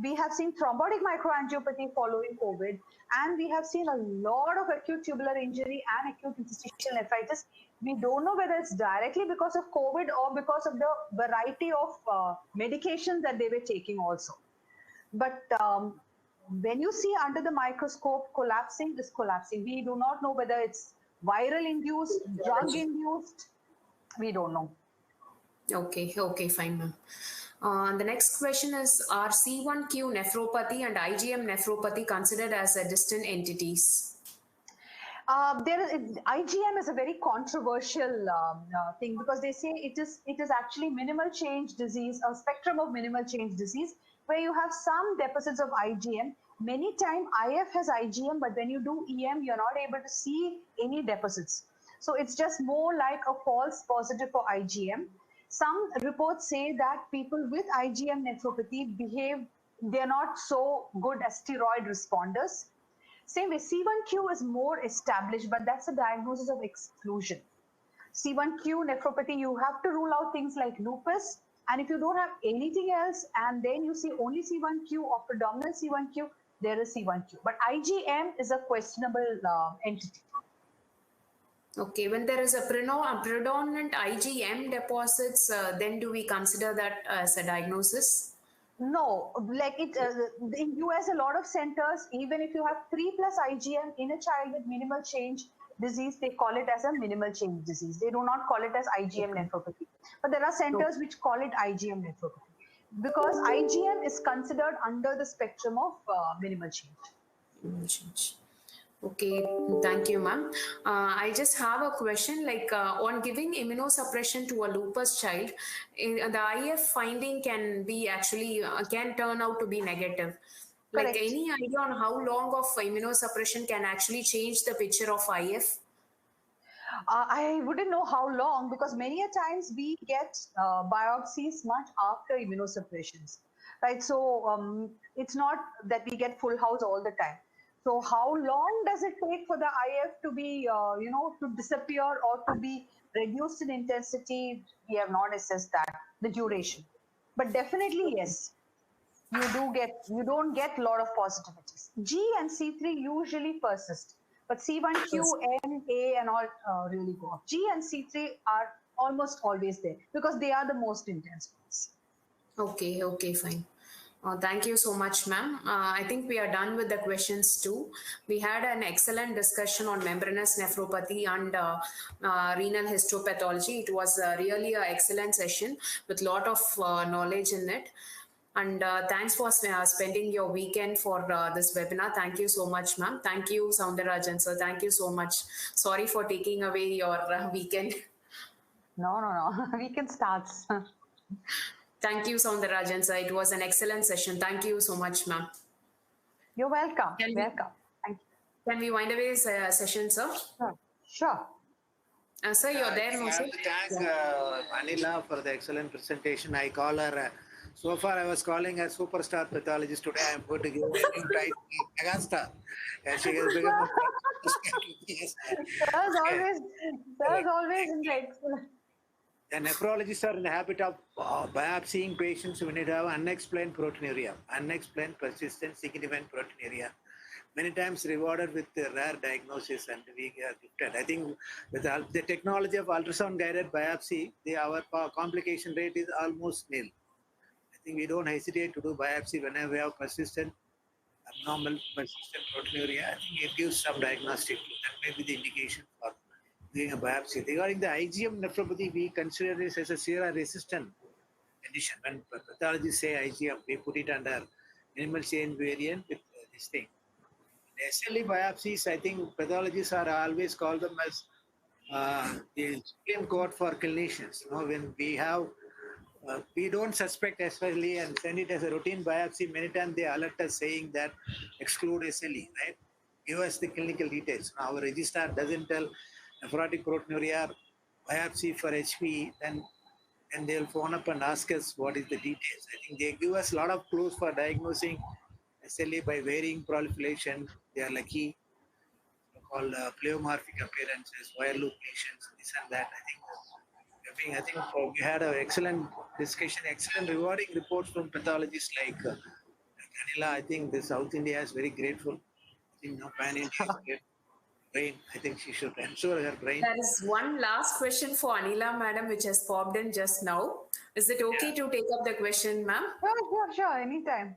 We have seen thrombotic microangiopathy following COVID, and we have seen a lot of acute tubular injury and acute interstitial nephritis. We don't know whether it's directly because of COVID or because of the variety of medications that they were taking also. But when you see under the microscope, collapsing is collapsing. We do not know whether it's viral induced, drug induced. We don't know. Okay, fine, ma'am. The next question is, are C1q nephropathy and IgM nephropathy considered as a distinct entities? IgM is a very controversial thing, because they say it is actually minimal change disease, a spectrum of minimal change disease, where you have some deposits of IgM. Many times IF has IgM, but when you do EM, you're not able to see any deposits. So it's just more like a false positive for IgM. Some reports say that people with IgM nephropathy they're not so good as steroid responders. Same way, C1q is more established, but that's a diagnosis of exclusion. C1q nephropathy, you have to rule out things like lupus, and if you don't have anything else, and then you see only C1q or predominant C1q, there is C1q. But IgM is a questionable entity. Okay, when there is a predominant IgM deposits, then do we consider that as a diagnosis? No, like in US, a lot of centers, even if you have 3+ IgM in a child with minimal change disease, they call it as a minimal change disease. They do not call it as IgM nephropathy. But there are centers which call it IgM nephropathy, because IgM is considered under the spectrum of minimal change. Okay, thank you, ma'am. I just have a question, like on giving immunosuppression to a lupus child, the IF finding can be actually, can turn out to be negative. Like, Correct. any idea on how long of immunosuppression can actually change the picture of IF? I wouldn't know how long, because many a times we get biopsies much after immunosuppressions, right? So it's not that we get full house all the time. So how long does it take for the IF to be, to disappear or to be reduced in intensity? We have not assessed that, the duration. But definitely, yes, you don't get a lot of positivities. G and C3 usually persist, but C1q, N, A, and all really go up. G and C3 are almost always there because they are the most intense ones. Okay, fine. Thank you so much, ma'am. I think we are done with the questions too. We had an excellent discussion on membranous nephropathy and renal histopathology. It was really an excellent session with a lot of knowledge in it. And thanks for spending your weekend for this webinar. Thank you so much, ma'am. Thank you, Soundararajan sir. Thank you so much. Sorry for taking away your weekend. No. Weekend starts. Thank you, Soundararajan sir. It was an excellent session. Thank you so much, ma'am. You're welcome. Welcome. Thank you. Can we wind away this session, sir? Sure. Sir, you're there, no, sir? I have to thank Anila for the excellent presentation. I call her, so far I was calling her superstar pathologist. Today I am going to give her a new title, Megastar. And she has become a There's always excellent. The nephrologists are in the habit of biopsying patients when they have unexplained proteinuria, unexplained persistent significant proteinuria, many times rewarded with the rare diagnosis, and we are gifted. I think with the technology of ultrasound guided biopsy, our complication rate is almost nil. I think we don't hesitate to do biopsy whenever we have persistent, abnormal, persistent proteinuria. I think it gives some diagnostic. That may be the indication for doing a biopsy. Regarding the IgM nephropathy, we consider this as a sera-resistant condition. When pathologists say IgM, we put it under minimal change variant with this thing. The SLE biopsies, I think pathologists are always call them as the Supreme Court for clinicians. You know, when we have, we don't suspect SLE and send it as a routine biopsy. Many times they alert us saying that exclude SLE, right? Give us the clinical details. Now, our registrar doesn't tell nephrotic proteinuria biopsy for HP, then and they'll phone up and ask us what is the details. I think they give us a lot of clues for diagnosing SLE by varying proliferation. They are lucky, called pleomorphic appearances, wire loop lesions, this and that. I think we had an excellent discussion, excellent rewarding reports from pathologists like Anila. I think the South India is very grateful. I think now Pan India is great. Brain. I think she should ensure her brain. There is one last question for Anila, madam, which has popped in just now. Is it okay to take up the question, ma'am? Sure, anytime.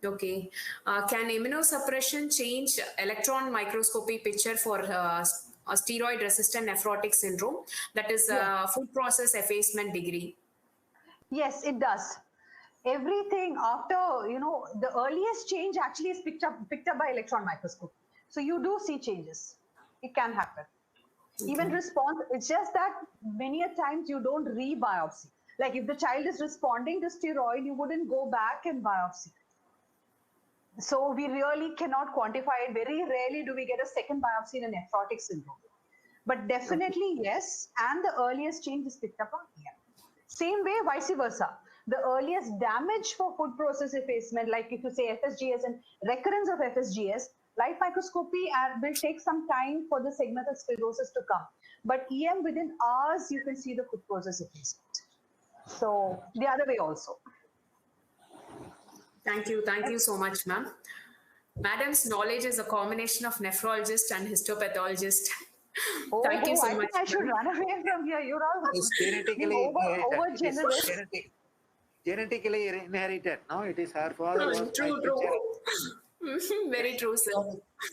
Okay. Can immunosuppression change electron microscopy picture for a steroid-resistant nephrotic syndrome? That is food process effacement degree. Yes, it does. Everything after, the earliest change actually is picked up by electron microscope. So you do see changes. It can happen. Okay. Even response, it's just that many a times you don't re-biopsy. Like if the child is responding to steroid, you wouldn't go back and biopsy. So we really cannot quantify it. Very rarely do we get a second biopsy in a nephrotic syndrome. But definitely yes, and the earliest change is picked up on here. Same way, vice versa. The earliest damage for food process effacement, like if you say FSGS and recurrence of FSGS, light microscopy will take some time for the segmental sclerosis to come. But EM within hours, you can see the food process effacement. So the other way also. Thank you. Thank you so much, ma'am. Madam's knowledge is a combination of nephrologist and histopathologist. Thank you so much. I should run away from here. You're all genetically over generous. Genetically inherited. No, it is her father. True. Very true, sir.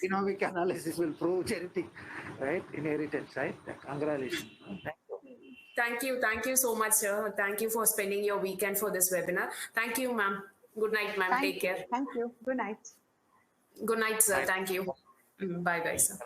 Genomic analysis will prove genetic, right? Inheritance, right? Congratulations. Thank you. Thank you so much, sir. Thank you for spending your weekend for this webinar. Thank you, ma'am. Good night, ma'am. Take care. Thank you. Good night. Good night, sir. Thank you. Bye, sir.